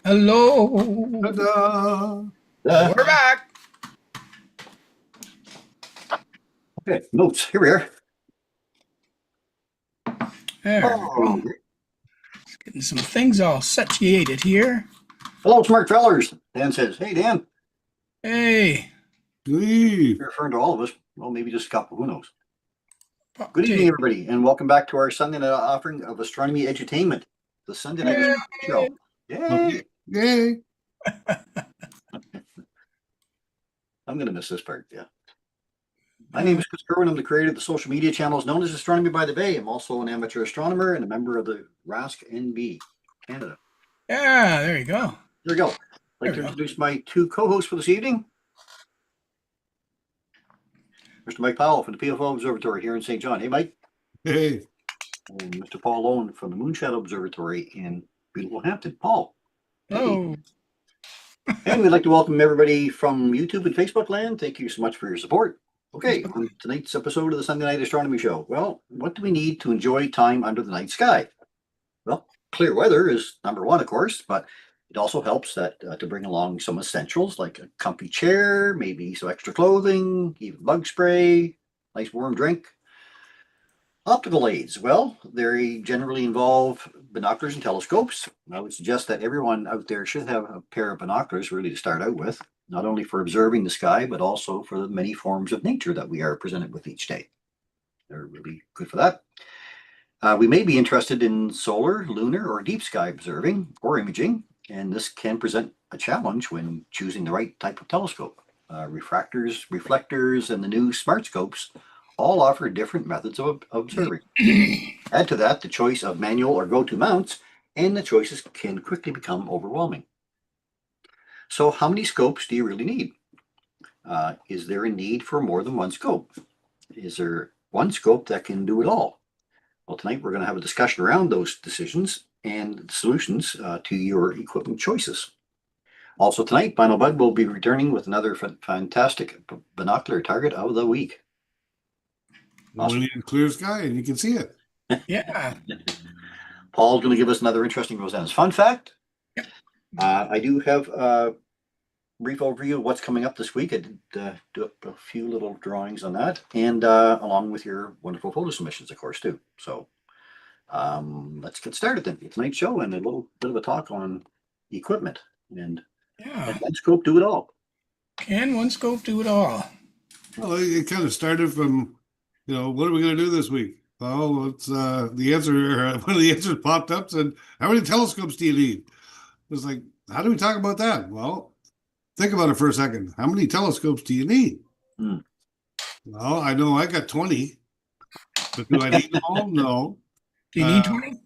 Hello. Ta-da! We're back. Okay, notes. Here we are. There we Oh, go. Getting some things all situated here. hello, smart fellers. Dan says, "Hey, Dan." Hey, You're referring to all of us. Well, maybe just a couple. Who knows? Good evening, take. everybody, and welcome back to our Sunday night offering of astronomy edutainment, the Sunday night Yay. astronomy show. Yay! Yay! I'm going to miss this part. Yeah. My name is Chris Kerwin. I'm the creator of the social media channels known as Astronomy by the Bay. I'm also an amateur astronomer and a member of the RASC NB Canada. Yeah, there you go. There we go. I'd like to introduce my two co-hosts for this evening. Mr. Mike Powell from the PFO Observatory here in St. John. Hey, Mike. Hey. And Mr. Paul Lone from the Moonshadow Observatory in beautiful Hampton. Paul. Hello. And we'd like to welcome everybody from YouTube and Facebook land. Thank you so much for your support. Okay, on tonight's episode of the Sunday Night Astronomy Show. Well, what do we need to enjoy time under the night sky? Well, clear weather is number one, of course, but it also helps that to bring along some essentials like a comfy chair, maybe some extra clothing, even bug spray, nice warm drink. Optical aids, well, they generally involve binoculars and telescopes. I would suggest that everyone out there should have a pair of binoculars really to start out with, not only for observing the sky, but also for the many forms of nature that we are presented with each day. They're really good for that. We may be interested in solar, lunar, or deep sky observing or imaging, and this can present a challenge when choosing the right type of telescope. Refractors, reflectors, and the new smart scopes all offer different methods of observing. Add to that the choice of manual or go-to mounts, and the choices can quickly become overwhelming. So how many scopes do you really need? Is there a need for more than one scope? Is there one scope that can do it all? Well, tonight we're going to have a discussion around those decisions and solutions to your equipment choices. Also tonight, Final Bud will be returning with another fantastic binocular target of the week. Awesome. When you clear sky and you can see it. Yeah. Paul's going to give us another interesting Rosanna's fun fact. Yep. I do have a brief overview of what's coming up this week. I did do a few little drawings on that, and along with your wonderful photo submissions, of course, too. So let's get started then. Tonight's show and a little bit of a talk on equipment and one scope do it all. Can one scope do it all? Well, it kind of started from, what are we going to do this week? Well, it's the answer. One of the answers popped up said, "How many telescopes do you need?" It was like, how do we talk about that? Well, think about it for a second. How many telescopes do you need? Well, I know I got 20, but do I need them all? No. Do you need 20?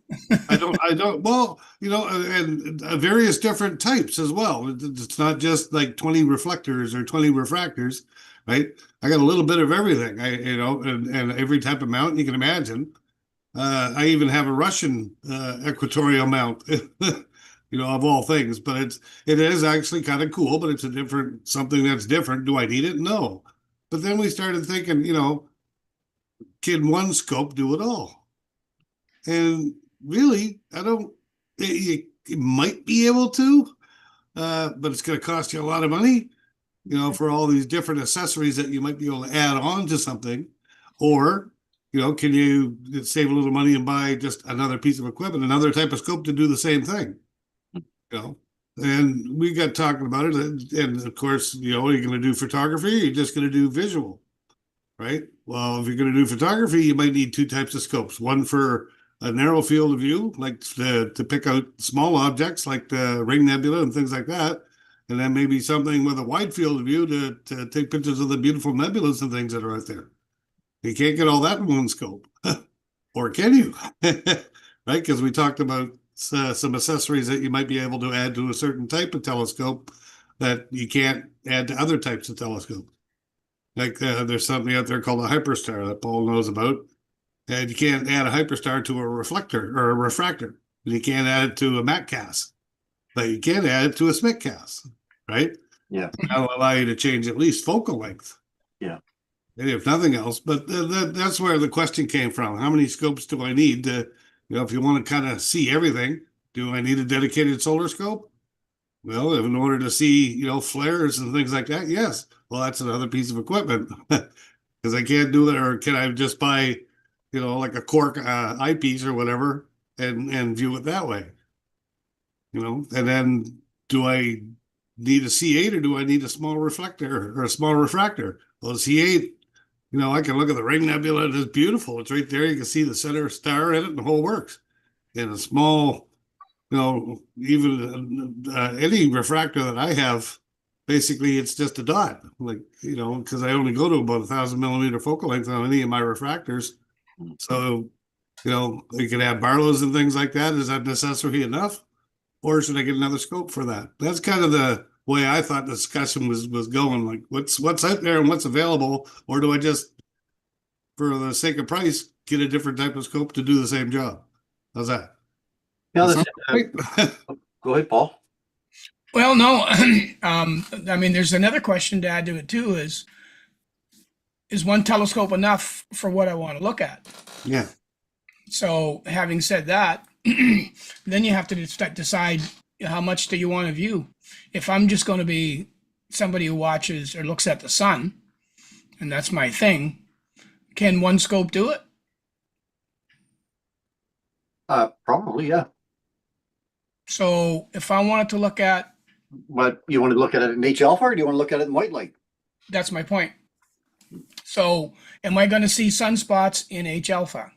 I don't. Well, and various different types as well. It's not just like 20 reflectors or 20 refractors, right? I got a little bit of everything. And every type of mount you can imagine. I even have a Russian equatorial mount, of all things. But it is actually kind of cool. But it's something that's different. Do I need it? No. But then we started thinking, can one scope do it all? And really, I don't. It might be able to, but it's going to cost you a lot of money, for all these different accessories that you might be able to add on to something. Or, can you save a little money and buy just another piece of equipment, another type of scope to do the same thing? And we got talking about it, and of course, are you going to do photography? Or you're just going to do visual, right? Well, if you're going to do photography, you might need two types of scopes. One for a narrow field of view, like to pick out small objects like the Ring Nebula and things like that. And then maybe something with a wide field of view to take pictures of the beautiful nebulas and things that are out there. You can't get all that in one scope. Or can you? Right? Because we talked about some accessories that you might be able to add to a certain type of telescope that you can't add to other types of telescopes. Like there's something out there called a hyperstar that Paul knows about. And you can't add a hyperstar to a reflector or a refractor. You can't add it to a MACCAS, but you can add it to a SMICCAS, right? Yeah. That'll allow you to change at least focal length. Yeah. And if nothing else, but that's where the question came from. How many scopes do I need to, if you want to kind of see everything, do I need a dedicated solar scope? Well, in order to see, flares and things like that, yes. Well, that's another piece of equipment because I can't do that. Or can I just buy, like a cork eyepiece or whatever and view it that way? And then do I need a C8 or do I need a small reflector or a small refractor? Well, the C8, I can look at the Ring Nebula. It is beautiful. It's right there. You can see the center star in it and the whole works. In a small, even any refractor that I have, basically it's just a dot. Like, because I only go to about 1,000 millimeter focal length on any of my refractors. So, you can have Barlows and things like that. Is that necessary enough? Or should I get another scope for that? That's kind of the way I thought the discussion was going. Like, what's out there and what's available, or do I just, for the sake of price, get a different type of scope to do the same job? How's that? Now, go ahead, Paul. Well, no. I mean, there's another question to add to it too. Is one telescope enough for what I want to look at? Yeah. So, having said that, then you have to decide how much do you want to view. If I'm just going to be somebody who watches or looks at the sun, and that's my thing, can one scope do it? Probably, yeah. So if I wanted to look at, But you want to look at it in H alpha, or do you want to look at it in white light? that's my point. So am I going to see sunspots in H alpha?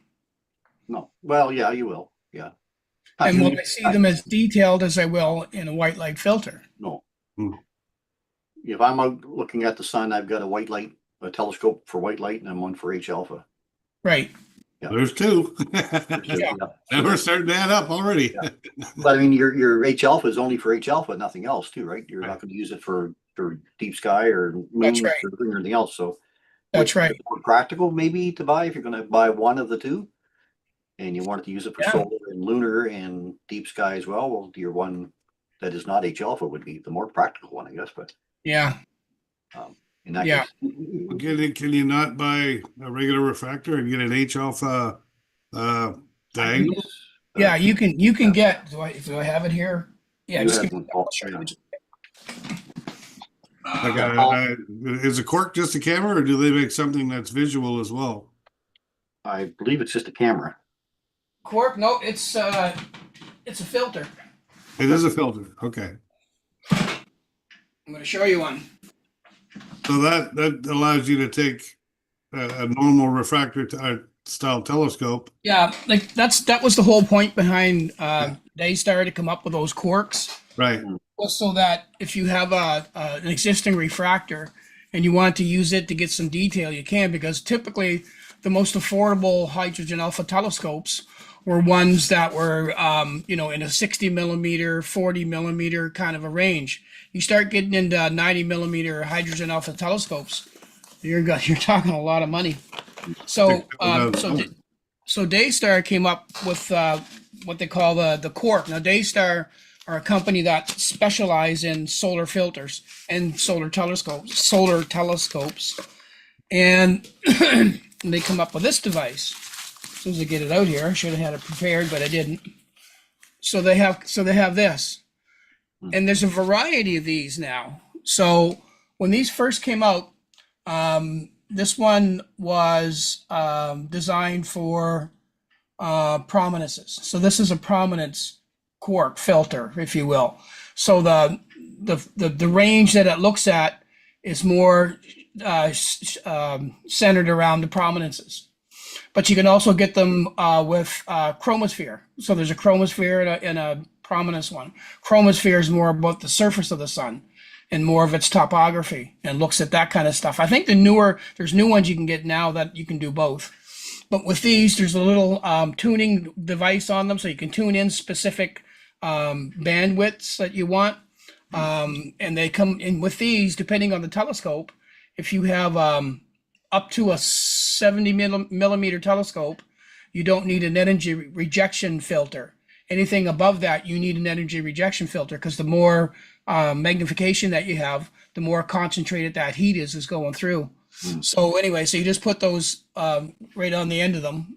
No. Well, yeah, you will. Yeah. And will I see them as detailed as I will in a white light filter? No. Hmm. If I'm out looking at the sun, I've got a telescope for white light, and then one for H alpha. Right. Yeah. There's two. Yeah. And we're starting to add up already. Yeah. But I mean, your H alpha is only for H alpha, nothing else, too, right? You're not going to use it for deep sky or moon That's right. or anything else. So That's right. more practical, maybe, to buy if you're going to buy one of the two, and you wanted to use it for Yeah. solar and lunar and deep sky as well. Well, your one that is not H alpha would be the more practical one, I guess. But Yeah. in that Yeah. case, Can you not buy a regular refractor and get an H alpha diagonal? Yeah, you can get, do I have it here? Yeah, You just have give me, one, Paul. I'll show you. Like is a cork just a camera, or do they make something that's visual as well? I believe it's just a camera. Cork? No, it's a filter. It is a filter. Okay. I'm going to show you one. So that allows you to take a normal refractor style telescope. Yeah, like that was the whole point behind Daystar to come up with those corks, Right. was so that if you have an existing refractor and you want to use it to get some detail, you can, because typically the most affordable hydrogen alpha telescopes were ones that were in a 60 millimeter, 40 millimeter kind of a range. You start getting into 90 millimeter hydrogen alpha telescopes, you're talking a lot of money. So so Daystar came up with what they call the cork. Now Daystar are a company that specialize in solar filters and solar telescopes, and they come up with this device. As soon as I get it out here, I should have had it prepared, but I didn't. So they have this, and there's a variety of these now. So when these first came out, this one was designed for prominences. So this is a prominence cork filter, if you will. So the range that it looks at is more centered around the prominences. But you can also get them with chromosphere. So there's a chromosphere and a prominence one. Chromosphere is more about the surface of the sun and more of its topography and looks at that kind of stuff. I think there's new ones you can get now that you can do both. But with these, there's a little tuning device on them, so you can tune in specific bandwidths that you want. And they come in with these, depending on the telescope. If you have up to a 70 millimeter telescope, you don't need an energy rejection filter. Anything above that, you need an energy rejection filter, because the more magnification that you have, the more concentrated that heat is going through. So anyway, so you just put those right on the end of them.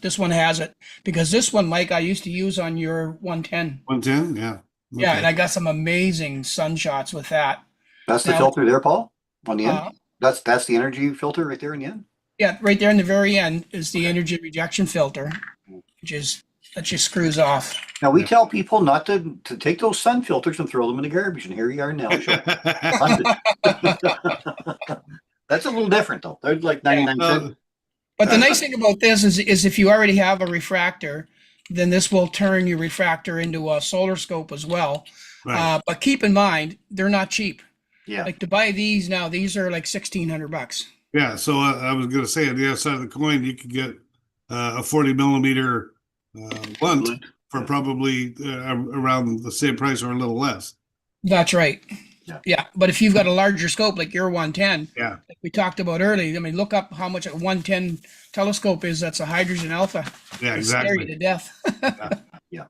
This one has it, because this one, Mike, I used to use on your 110. 110, yeah. Yeah, Okay. and I got some amazing sun shots with that. That's the Now, filter there, Paul, on the end? uh, That's the energy filter right there in the end? yeah, right there in the very end is the Okay. energy rejection filter, which is that just screws off. Now, we Yeah. tell people not to take those sun filters and throw them in the garbage, and here you are now. That's a little different, though. They're like Yeah. 99 cents. But the nice thing about this is if you already have a refractor, then this will turn your refractor into a solar scope as well. Right. But keep in mind, they're not cheap. Yeah. Like to buy these now, these are like $1,600. Yeah. So I was going to say on the other side of the coin, you could get a 40 millimeter blunt for probably around the same price or a little less. That's right. Yeah. Yeah. But if you've got a larger scope like your 110, Yeah. like we talked about earlier, I mean, look up how much a 110 telescope is. That's a hydrogen alpha. Yeah, It's scary exactly. to death. Yeah.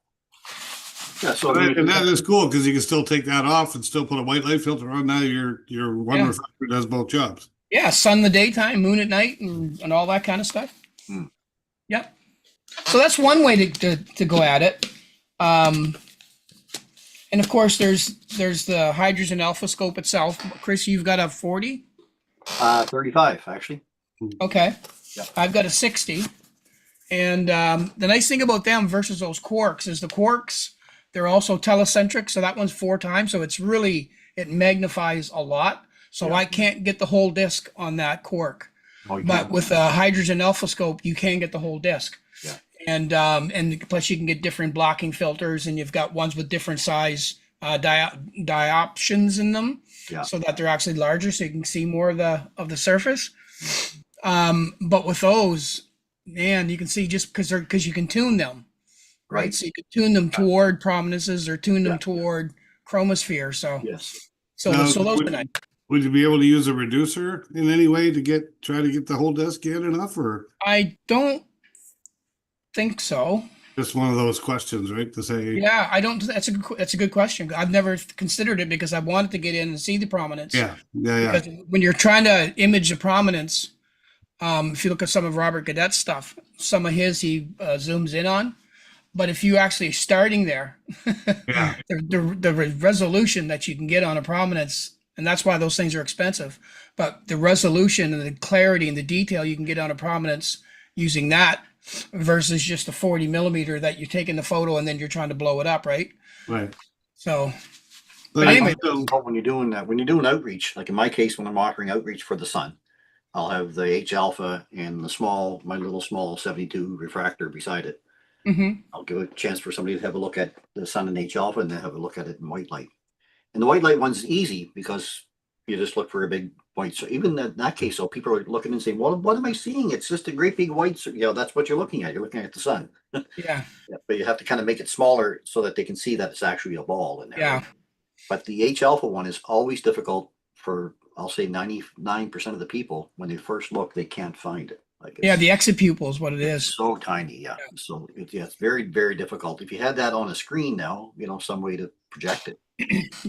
So And that is cool because you can still take that off and still put a white light filter on. Now your one Yeah. reflector does both jobs. Yeah, sun in the daytime, moon at night, and all that kind of stuff. Hmm. Yep. So that's one way to go at it. And of course, there's the hydrogen alpha scope itself. Chris, you've got a 40. 35, actually. Okay. Yep. I've got a 60. And the nice thing about them versus those quarks is the quarks, they're also telecentric. So that one's 4 times. So it's really, it magnifies a lot. So Yeah. I can't get the whole disc on that quark. Oh, you But can't. with a hydrogen alpha scope, you can get the whole disc. Yeah. And plus you can get different blocking filters, and you've got ones with different size dioptions in them, Yeah. so that they're actually larger, so you can see more of the surface. But with those, man, you can see just because you can tune them, right? Right. So you can tune them toward prominences or tune them Yeah. toward chromosphere. So Yes. so Now, so those are nice. Would you be able to use a reducer in any way to try to get the whole disc in enough, or I don't think so. just one of those questions, right? To say, Yeah, I don't. That's a good question. I've never considered it because I wanted to get in and see the prominence. yeah. Because when you're trying to image the prominence, if you look at some of Robert Gadet's stuff, some of his he zooms in on. But if you actually starting there, Yeah. the resolution that you can get on a prominence, and that's why those things are expensive. But the resolution and the clarity and the detail you can get on a prominence using that versus just a 40 millimeter that you're taking the photo and then you're trying to blow it up, right? Right. So, But anyway. But when you're doing that, when you're doing outreach, like in my case, when I'm offering outreach for the sun, I'll have the H alpha and my little small 72 refractor beside it. mhm. I'll give a chance for somebody to have a look at the sun in H alpha and then have a look at it in white light. And the white light one's easy because you just look for a big white. So even in that case, so people are looking and saying, well, what am I seeing? It's just a great big white. That's what you're looking at. You're looking at the sun. Yeah, Yeah, but you have to kind of make it smaller so that they can see that it's actually a ball in there. yeah. But the H alpha one is always difficult for, I'll say 99% of the people. When they first look, they can't find it. Like Yeah, it's the exit pupil is what it is. so tiny. Yeah. So it's very, very difficult. If you had that on a screen now, some way to project it,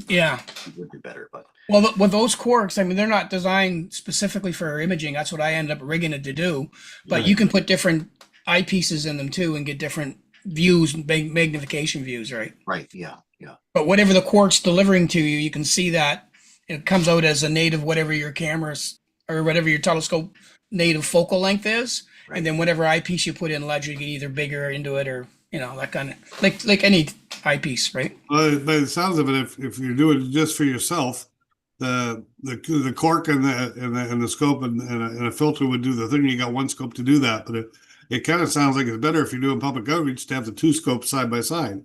Yeah. it would be better. But Well, with those quarks, I mean, they're not designed specifically for imaging. That's what I ended up rigging it to do. But Right. you can put different eyepieces in them too and get different views, magnification views, right? right. Yeah. Yeah. But whatever the quark's delivering to you, you can see that it comes out as a native, whatever your cameras or whatever your telescope native focal length is. Right. And then whatever eyepiece you put in lets you get either bigger into it or, that kind of like any eyepiece, right? Well, by the sounds of it, if you're doing it just for yourself, the cork and the scope and a filter would do the thing. You got one scope to do that, but it kind of sounds like it's better if you're doing public outreach to have the 2 scopes side by side.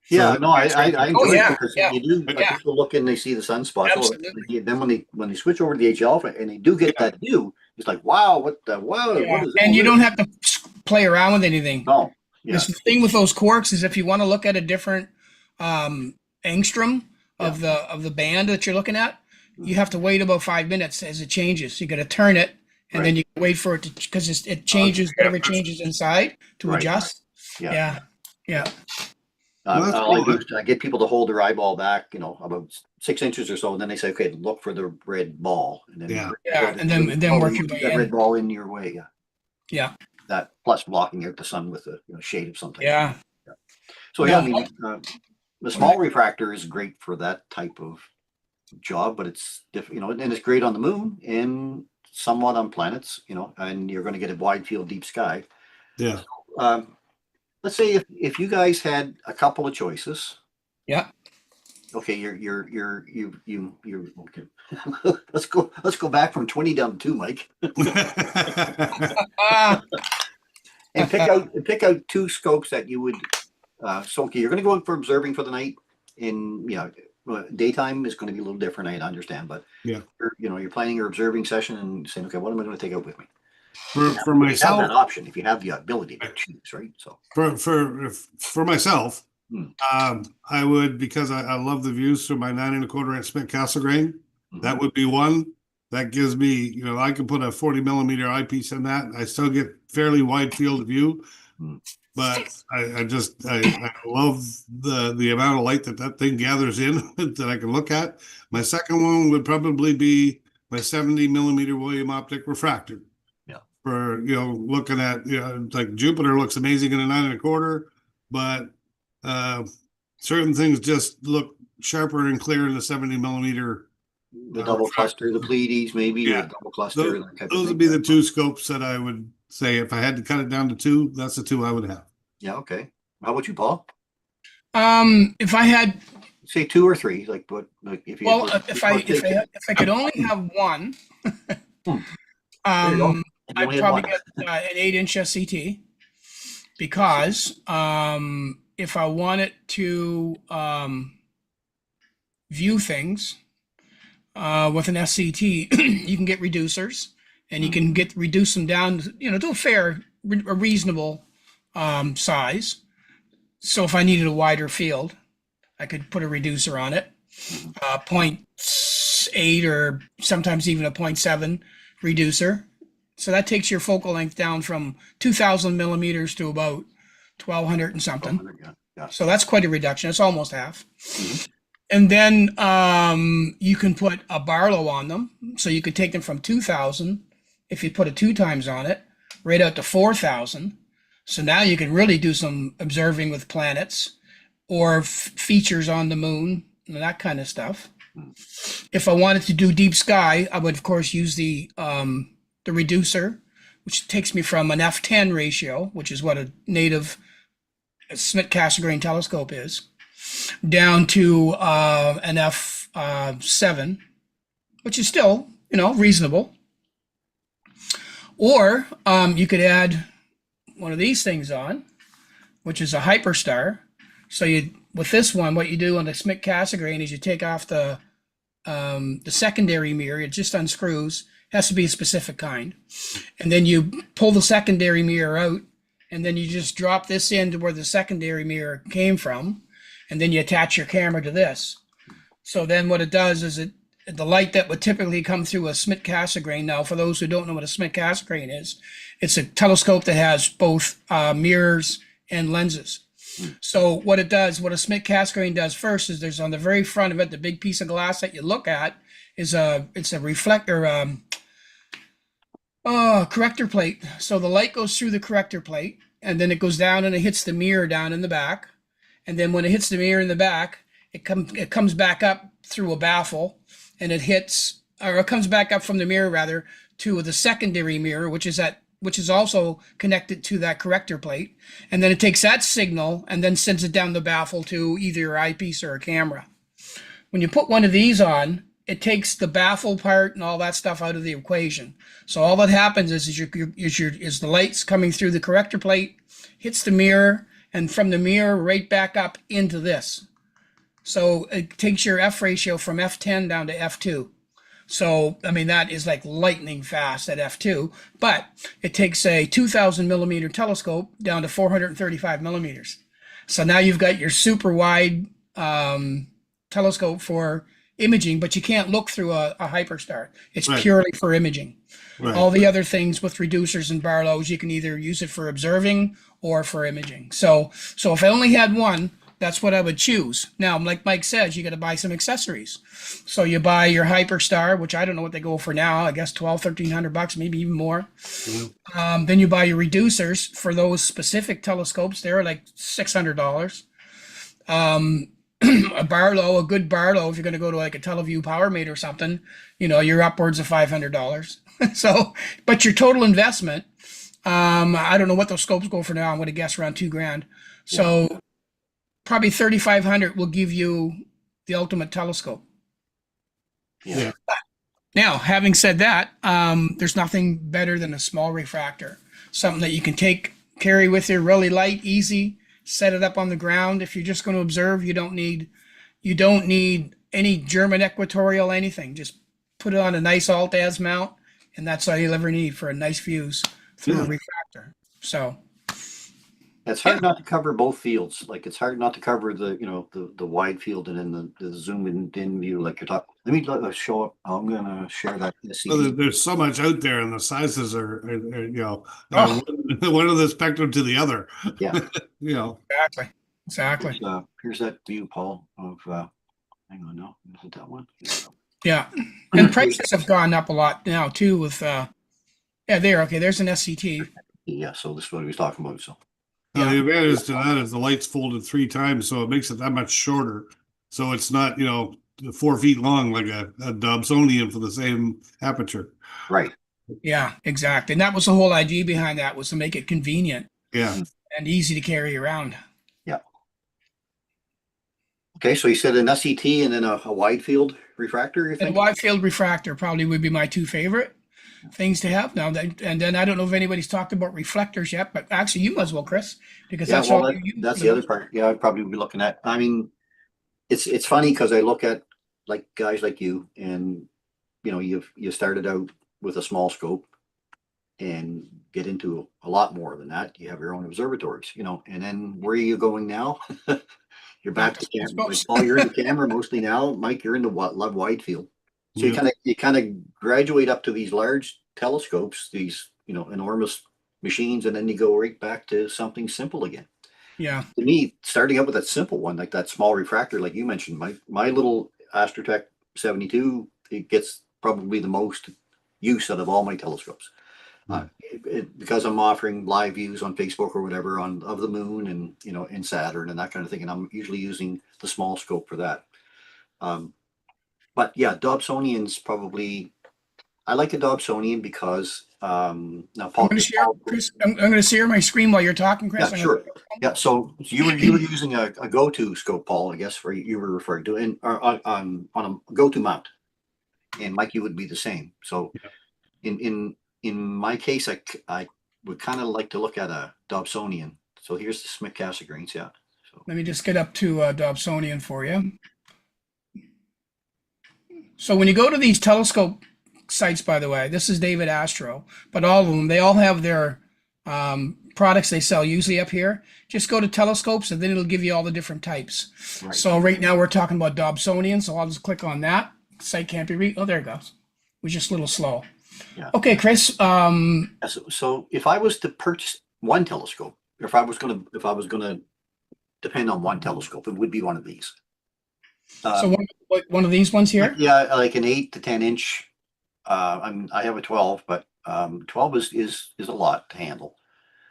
Yeah, So- no, I enjoy yeah, it because yeah, you do. yeah. People look and they see the sunspots. Absolutely. Then when they switch over to the H alpha and they do get that view, it's like wow, what Yeah. is And all you this? don't have to play around with anything. No, yeah, The thing with those quarks is if you want to look at a different angstrom of the band that you're looking at, you have to wait about 5 minutes as it changes. You got to turn it, and Right. then you wait for it to because it changes whatever changes inside to Right. adjust. yeah. Yeah, yeah, Well, that's All I cool. do is I get people to hold their eyeball back, about 6 inches or so, and then they say, okay, look for the red ball, and then Yeah. Yeah, and then work your way that in. red ball in your way. Yeah, yeah, that plus blocking out the sun with a shade of something. yeah. So yeah, I No, mean, The small refractor is great for that type of job, but it's and it's great on the moon and somewhat on planets, and you're going to get a wide field, deep sky. Yeah. Let's say if you guys had a couple of choices. Yeah. Okay, you're okay. Let's go back from 20 down to 2, Mike. And pick out 2 scopes that you would. So okay, you're going to go in for observing for the night. In daytime is going to be a little different. I understand, but yeah, you're planning your observing session and saying, okay, what am I going to take out with me? For myself, you have that option if you have the ability to choose, right? So for myself, I would, because I love the views through my 9 1/4" Smith Cassegrain. That would be one that gives me, I can put a 40 millimeter eyepiece in that. I still get fairly wide field of view, but I love the amount of light that thing gathers in that I can look at. My second one would probably be my 70 millimeter William optic refractor. Yeah. For, looking at, like Jupiter looks amazing in a 9 1/4, but certain things just look sharper and clearer in the 70 millimeter. The double cluster, the Pleiades, maybe, or double cluster. Those would be the 2 scopes that I would say, if I had to cut it down to 2, that's the 2 I would have. Yeah. Okay. How about you, Paul? If I had, say 2 or 3, like what? Like if I could only have one, I'd probably get an 8-inch SCT, because if I wanted to view things with an SCT, you can get reducers, and you can reduce them down, to a reasonable size. So if I needed a wider field, I could put a reducer on it, 0.8 or sometimes even a 0.7 reducer. So that takes your focal length down from 2,000 millimeters to about 1,200 and something. Yeah. So that's quite a reduction. It's almost half. And then you can put a Barlow on them. So you could take them from 2,000, if you put a 2 times on it, right out to 4,000. So now you can really do some observing with planets or features on the moon and that kind of stuff. If I wanted to do deep sky, I would of course use the reducer, which takes me from an f10 ratio, which is what a native Smith Cassegrain telescope is, down to an f7, which is still, reasonable. Or you could add one of these things on, which is a hyperstar. So with this one, what you do on the Smith Cassegrain is you take off the secondary mirror. It just unscrews. It has to be a specific kind. And then you pull the secondary mirror out, and then you just drop this into where the secondary mirror came from, and then you attach your camera to this. So then what it does is the light that would typically come through a Smith Cassegrain. Now, for those who don't know what a Smith Cassegrain is, it's a telescope that has both mirrors and lenses. So what a Smith Cassegrain does first is there's on the very front of it, the big piece of glass that you look at it's a reflector, corrector plate. So the light goes through the corrector plate, and then it goes down and it hits the mirror down in the back. And then when it hits the mirror in the back, it comes back up through a baffle, and it comes back up from the mirror rather to the secondary mirror, which is also connected to that corrector plate. And then it takes that signal and then sends it down the baffle to either your eyepiece or a camera. When you put one of these on, it takes the baffle part and all that stuff out of the equation. So all that happens is the light's coming through the corrector plate, hits the mirror, and from the mirror right back up into this. So it takes your F ratio from F10 down to F2. So, that is like lightning fast at F2, but it takes a 2,000 millimeter telescope down to 435 millimeters. So now you've got your super wide telescope for imaging, but you can't look through a hyperstar. It's purely for imaging. Right. All the other things with reducers and Barlows, you can either use it for observing or for imaging. So if I only had one, that's what I would choose. Now, like Mike says, you got to buy some accessories. So you buy your hyperstar, which I don't know what they go for now. I guess $1,200-1,300, maybe even more. Mm-hmm. Then you buy your reducers for those specific telescopes. They're like $600. a Barlow, a good Barlow, if you're going to go to like a Teleview PowerMate or something, you're upwards of $500. So, but your total investment, I don't know what those scopes go for now. I'm going to guess around 2 grand. So probably 3,500 will give you the ultimate telescope. Yeah. Now, having said that, there's nothing better than a small refractor, something that you can carry with you, really light, easy, set it up on the ground. If you're just going to observe, you don't need any German equatorial anything. Just put it on a nice alt-az mount, and that's all you'll ever need for a nice views through a refractor. So It's hard not to cover both fields. Like it's hard not to cover the wide field and then the zoom in view like you're talking. Let me show up. I'm gonna share that Well, SCD. there's so much out there, and the sizes Oh. one of the spectrum to the other. Yeah. Exactly. Here's that view, Paul, of hang on, no, is it that one? Yeah. And prices have gone up a lot now too with there's an SCT. Yeah, so this is what he was talking about. So Now, the advantage to that is the light's folded 3 times, so it makes it that much shorter. So it's not 4 feet long like a Dobsonian for the same aperture. right. Yeah, exactly. And that was the whole idea behind that, was to make it convenient Yeah. and easy to carry around. Yeah. Okay, so you said an SCT and then a wide field refractor, you And think? a wide field refractor probably would be my two favorite things to have now. And then I don't know if anybody's talked about reflectors yet, but actually you might as well, Chris, because Yeah, that's well, all you use that's for the other most- part. Yeah, I'd probably be looking at. I mean, it's funny because I look at like guys like you, and you started out with a small scope and get into a lot more than that. You have your own observatories, and then where are you going now? You're back to camera. Like, Scopes. Paul, you're in the camera mostly now. Mike, you're in the love wide field. So Yeah. you kind of graduate up to these large telescopes, these enormous machines, and then you go right back to something simple again. Yeah. To me, starting out with that simple one, like that small refractor, like you mentioned, my little Astrotech 72, it gets probably the most use out of all my telescopes. Because I'm offering live views on Facebook or whatever of the moon and in Saturn and that kind of thing, and I'm usually using the small scope for that. But yeah, Dobsonian's probably. I like the Dobsonian because now I'm Paul. going to share, Chris. I'm going to share my screen while you're talking, Chris. Yeah, sure. Yeah, so you were using a go-to scope, Paul, I guess, for you were referring to, and on a go-to mount, and Mike, you would be the same. So, in my case, I would kind of like to look at a Dobsonian. So here's the Smith Cassegrains, yeah. So Let me just get up to Dobsonian for you. So when you go to these telescope sites, by the way, this is David Astro, but all of them, they all have their products they sell usually up here. Just go to telescopes and then it'll give you all the different types. Right. So right now we're talking about Dobsonian, so I'll just click on that. Site can't be reached. Oh, there it goes. It was just a little slow. Yeah. Okay, Chris. yeah, so if I was to purchase one telescope, if I was gonna depend on one telescope, it would be one of these. So one of these ones here. Yeah, like an 8 to 10 inch. I have a 12, but 12 is a lot to handle.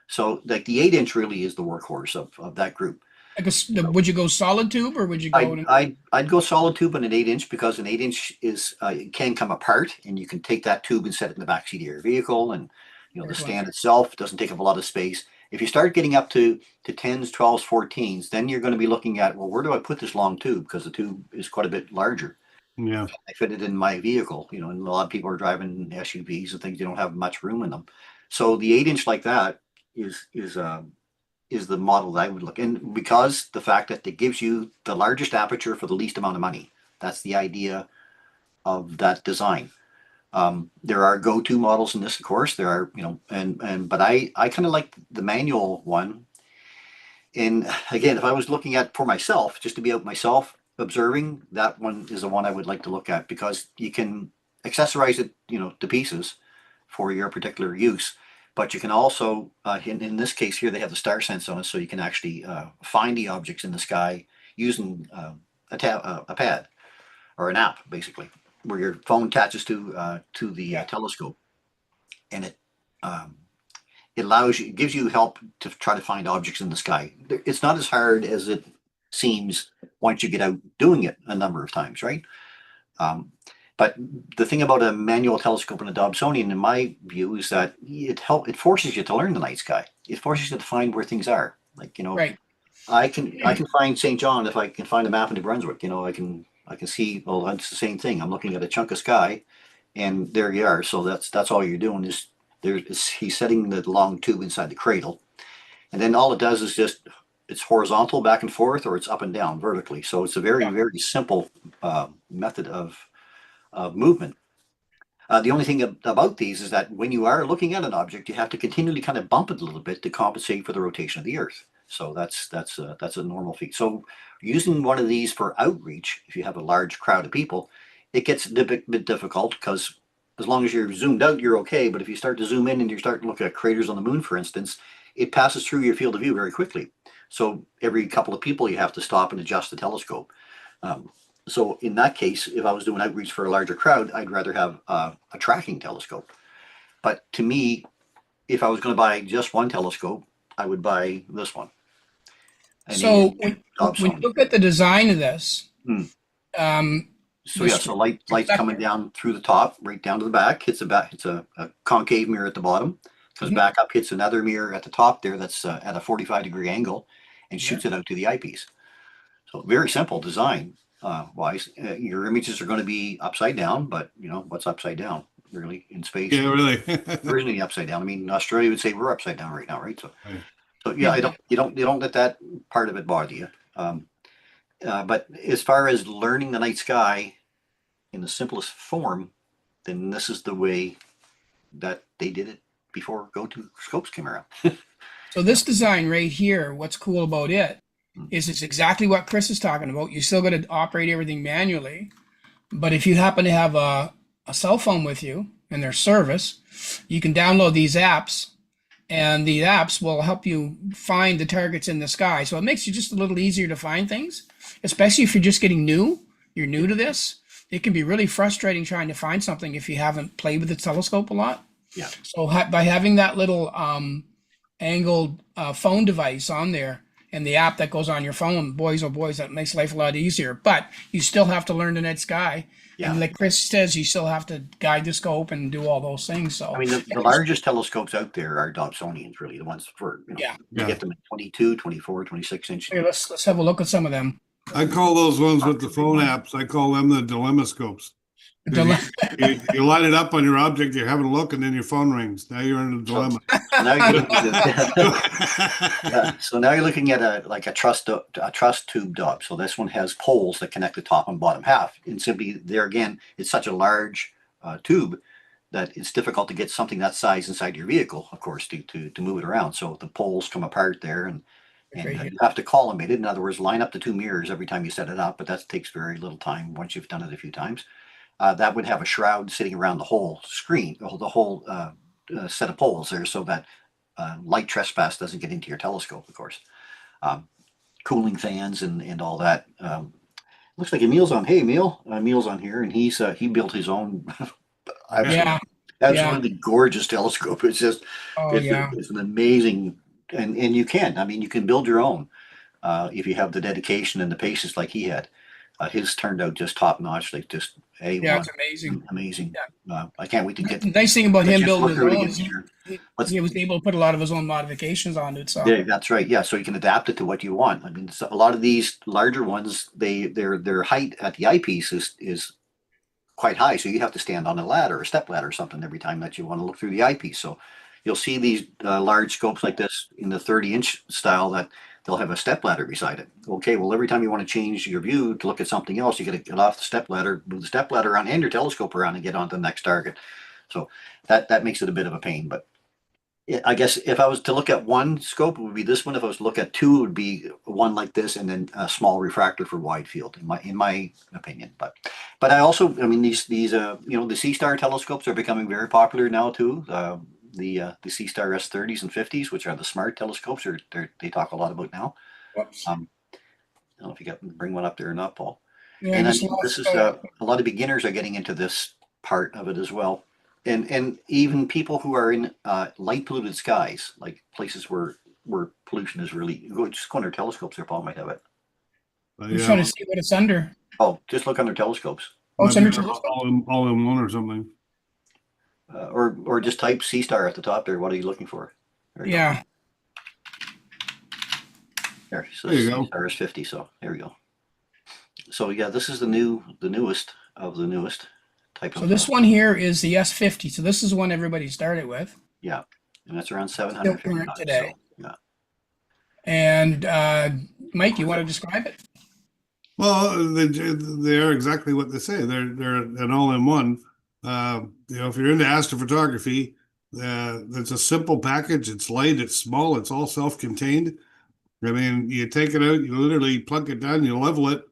So like the 8 inch really is the workhorse of that group. Would you go solid tube or would you go? I'd go solid tube on an 8 inch because an 8 inch is it can come apart and you can take that tube and set it in the back seat of your vehicle, and the stand itself doesn't take up a lot of space. If you start getting up to 10s, 12s, 14s, then you're going to be looking at, well, where do I put this long tube? Because the tube is quite a bit larger. Yeah. I fit it in my vehicle, and a lot of people are driving SUVs and things, they don't have much room in them. So the 8 inch like that is the model that I would look, and because the fact that it gives you the largest aperture for the least amount of money. That's the idea of that design. There are go-to models in this, of course. There are, but I kind of like the manual one. And again, if I was looking at for myself, just to be out myself observing, that one is the one I would like to look at because you can accessorize it, to pieces for your particular use. But you can also, in this case here, they have the star sense on it, so you can actually find the objects in the sky using a pad or an app, basically, where your phone attaches to the telescope, and it allows you, it gives you help to try to find objects in the sky. It's not as hard as it seems once you get out doing it a number of times, right? But the thing about a manual telescope and a Dobsonian, in my view, is that it forces you to learn the night sky. It forces you to find where things are. Like, Right. I can find St. John if I can find a map in New Brunswick. I can see. Well, that's the same thing. I'm looking at a chunk of sky, and there you are. So that's all you're doing is he's setting the long tube inside the cradle, and then all it does is just it's horizontal back and forth, or it's up and down vertically. So it's a very Yeah. very simple method of movement. The only thing about these is that when you are looking at an object, you have to continually kind of bump it a little bit to compensate for the rotation of the Earth. So that's a normal feat. So using one of these for outreach, if you have a large crowd of people, it gets a bit difficult because as long as you're zoomed out, you're okay. But if you start to zoom in and you start to look at craters on the moon, for instance, it passes through your field of view very quickly. So every couple of people, you have to stop and adjust the telescope. Um, so in that case, if I was doing outreach for a larger crowd, I'd rather have a tracking telescope. But to me, if I was going to buy just one telescope, I would buy this one. So when you Dobsonian. look at the design of this, Hmm. um, So yeah, so light's coming down through the top, right down to the back, hits the back, it's a concave mirror at the bottom, comes Mhm. back up, hits another mirror at the top there that's at a 45-degree angle and Yeah. shoots it out to the eyepiece. So very simple design wise. Your images are going to be upside down, but what's upside down really in space? Yeah, really. There isn't any upside down. I mean, Australia would say we're upside down right now, right? So, Right. so yeah, Yeah, I don't you don't let that part of it bother you. But as far as learning the night sky in the simplest form, then this is the way that they did it before go-to scopes came around. so this design right here, what's cool about it is it's exactly what Chris is talking about. You still got to operate everything manually, but if you happen to have a cell phone with you and there's service, you can download these apps, and the apps will help you find the targets in the sky. So it makes you just a little easier to find things, especially if you're just getting new. You're new to this. It can be really frustrating trying to find something if you haven't played with the telescope a lot. Yeah. So by having that little angled phone device on there and the app that goes on your phone, boys, oh boys, that makes life a lot easier. But you still have to learn the night sky. Yeah. And like Chris says, you still have to guide the scope and do all those things. So I mean, the largest telescopes out there are Dobsonians, really, the ones for, yeah. you get them at 22, 24, 26 inch. Here, let's have a look at some of them. I call those ones with the phone apps, I call them the dilemma scopes. 'Cause you light it up on your object, you're having a look, and then your phone rings. Now you're in a dilemma. Now you're yeah, so now you're looking at a truss tube Dob. So this one has poles that connect the top and bottom half. And simply there again, it's such a large tube that it's difficult to get something that size inside your vehicle, of course, to move it around. So the poles come apart there, and Right here. you have to collimate it. In other words, line up the two mirrors every time you set it up, but that takes very little time once you've done it a few times. That would have a shroud sitting around the whole screen, the whole set of poles there, so that light trespass doesn't get into your telescope, of course. Cooling fans and all that. Looks like Emil's on. Hey, Emil. Emil's on here, and he built his own Yeah. absolutely gorgeous telescope. It's just Oh yeah. it's an amazing, and you can. I mean, you can build your own if you have the dedication and the patience like he had. His turned out just top notch, like just A1. Yeah, it's amazing. Amazing. I can't wait to get. The nice thing about him just building look his through it own again is this year. he was able to put a lot of his own modifications on it. So Yeah, that's right. Yeah, so you can adapt it to what you want. I mean, so a lot of these larger ones, their height at the eyepiece is quite high, so you have to stand on a ladder, a step ladder, or something every time that you want to look through the eyepiece. So you'll see these large scopes like this in the 30-inch style that they'll have a step ladder beside it. Okay, well, every time you want to change your view to look at something else, you got to get off the step ladder, move the step ladder around, and your telescope around, and get on to the next target. So that makes it a bit of a pain, but I guess if I was to look at one scope, it would be this one. If I was to look at two, it would be one like this, and then a small refractor for wide field, in my opinion. But I also, I mean, these the C-Star telescopes are becoming very popular now too. The C-Star S30s and 50s, which are the smart telescopes, they talk a lot about now. whoops. I don't know if you got bring one up there or not, Paul. Yeah, And I I just mean, this lost. is a lot of beginners are getting into this part of it as well, and even people who are in light polluted skies, like places where pollution is really just go under telescopes. There, Paul might have it. I'm just trying to see what it's under. Oh, just look under telescopes, Oh, it's Might be under telescope? all in one or something. or just type C star at the top there. What are you looking for? There you go. Yeah. There, so There you C go. star is 50. So there we go. So yeah, this is the newest of the newest type So of. this one here is the S50. So this is the one everybody started with. Yeah, and that's around Still 750 current today. So yeah. And Mike, you want to describe it? Well, they are exactly what they say. They're an all-in-one. If you're into astrophotography, it's a simple package. It's light, it's small, it's all self-contained. I mean, you take it out, you literally plug it down, you level it,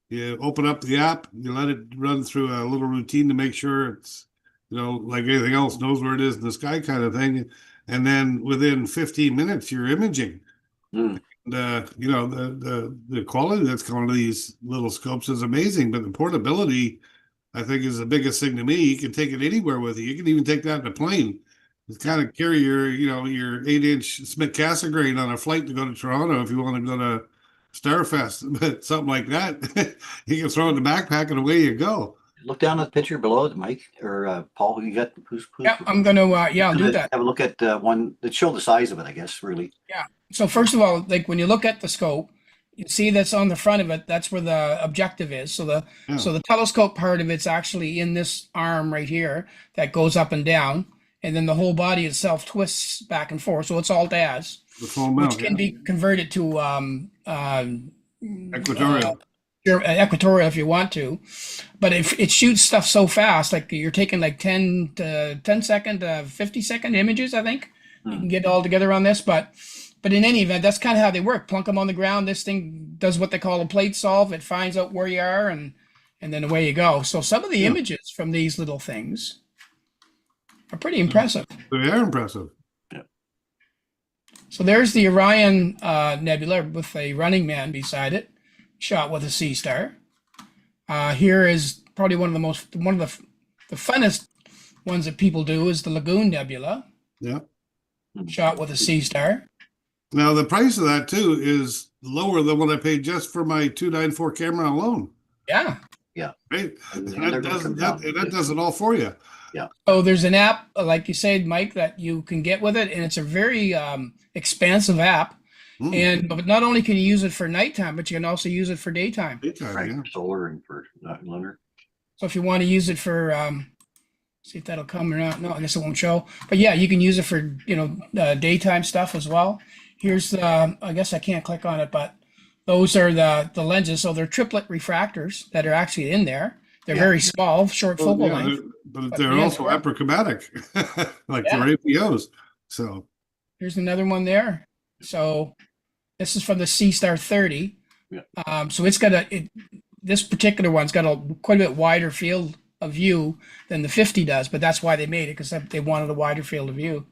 you open up the app, you let it run through a little routine to make sure it's, like anything else, knows where it is in the sky kind of thing. And then within 15 minutes, you're imaging. Mm. The quality that's coming to these little scopes is amazing, but the portability, I think, is the biggest thing to me. You can take it anywhere with you. You can even take that in a plane. Just kind of carry your 8-inch Smith Cassegrain on a flight to go to Toronto if you want to go to Starfest, but something like that. You can throw it in the backpack and away you go. Look down at the picture below it, Mike or Paul. You got who's Yeah, I'm gonna. I'll do that. Have a look at one that show the size of it. I guess really. Yeah. So first of all, like when you look at the scope, you see that's on the front of it. That's where the objective is. So the telescope part of it's actually in this arm right here that goes up and down, and then the whole body itself twists back and forth. So it's all DAS, The full mount, which can be converted to equatorial. equatorial if you want to, but if it shoots stuff so fast, like you're taking like 10 second, 50-second images, I think you can get all together on this. But in any event, that's kind of how they work. Plunk them on the ground. This thing does what they call a plate solve. It finds out where you are, and then away you go. So some of the images from these little things are pretty impressive. They are impressive. So there's the Orion Nebula with a running man beside it, shot with a C star. Here is probably one of the funnest ones that people do is the Lagoon Nebula. Yeah. Shot with a C star. Now the price of that too is lower than what I paid just for my 294 camera alone. Yeah. Yeah. Right. And That does it all for you. Yeah. So there's an app, like you said, Mike, that you can get with it, and it's a very expansive app. But not only can you use it for nighttime, but you can also use it for daytime. Right. For solar and for lunar. So if you want to use it for, see if that'll come or not. No, I guess it won't show. But yeah, you can use it for daytime stuff as well. Here's the, I guess I can't click on it, but those are the lenses. So they're triplet refractors that are actually in there. They're very small, short focal length. But they're also apochromatic, like their APOs. So here's another one there. So this is from the C Star 30. Yeah. So it's got this particular one's got quite a bit wider field of view than the 50 does, but that's why they made it, because they wanted a wider field of view.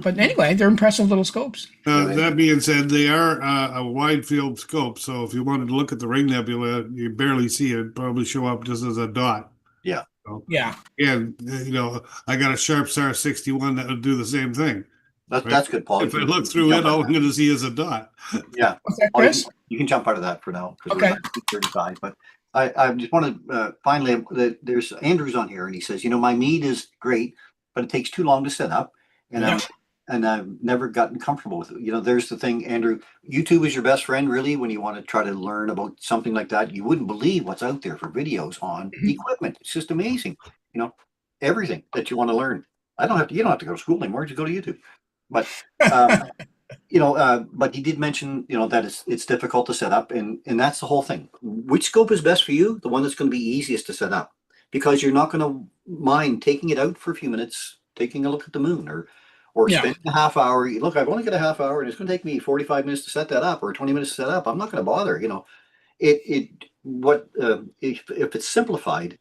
But anyway, they're impressive little scopes. that being said, they are a wide field scope. So if you wanted to look at the Ring Nebula, you barely see it. It'd probably show up just as a dot. Yeah. So, Yeah. and I got a Sharp SAR 61 that would do the same thing. That's good, Paul. If I look through it, all I'm going to see is a dot. Yeah. What's that, Chris? You can jump out of that for now. Okay. We're at 35, but I just want to finally, there's Andrew's on here, and he says, my mead is great, but it takes too long to set up, and I've never gotten comfortable with it. There's the thing, Andrew. YouTube is your best friend, really, when you want to try to learn about something like that. You wouldn't believe what's out there for videos on equipment. It's just amazing. Everything that you want to learn. You don't have to go to school anymore. Just go to YouTube. But but he did mention, that it's difficult to set up, and that's the whole thing. Which scope is best for you? The one that's going to be easiest to set up, because you're not going to mind taking it out for a few minutes, taking a look at the moon, or spending a half hour. Look, I've only got a half hour, and it's going to take me 45 minutes to set that up, or 20 minutes to set up. I'm not going to bother. If it's simplified,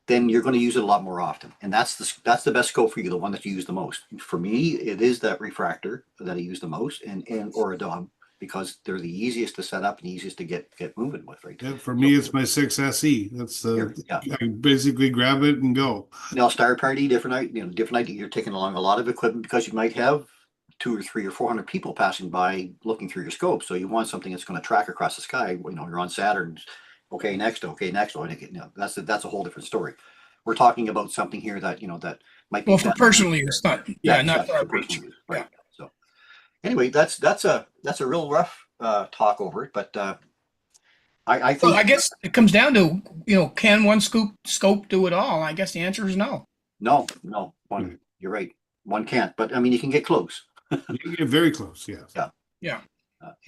then you're going to use it a lot more often. And that's the best scope for you, the one that you use the most. For me, it is that refractor that I use the most, or a DOM, because they're the easiest to set up and easiest to get moving with, right? Yeah, for me, it's my 6SE. That's I basically grab it and go. Star Party, different night, you're taking along a lot of equipment, because you might have 2 or 3 or 400 people passing by looking through your scope. So you want something that's going to track across the sky. You know, you're on Saturn. Okay, next. Okay, next. Oh, you know, that's a whole different story. We're talking about something here that, you know, that might be Well, for personal use, not, yeah, not exactly, for our for personal reach. use, right? So anyway, that's a real rough talk over it, but I Well, think I guess it comes down to, can one scope do it all? I guess the answer is no. no, Right. you're right. One can't, but I mean, you can get close. You can get very close, yes. Yeah. Yeah.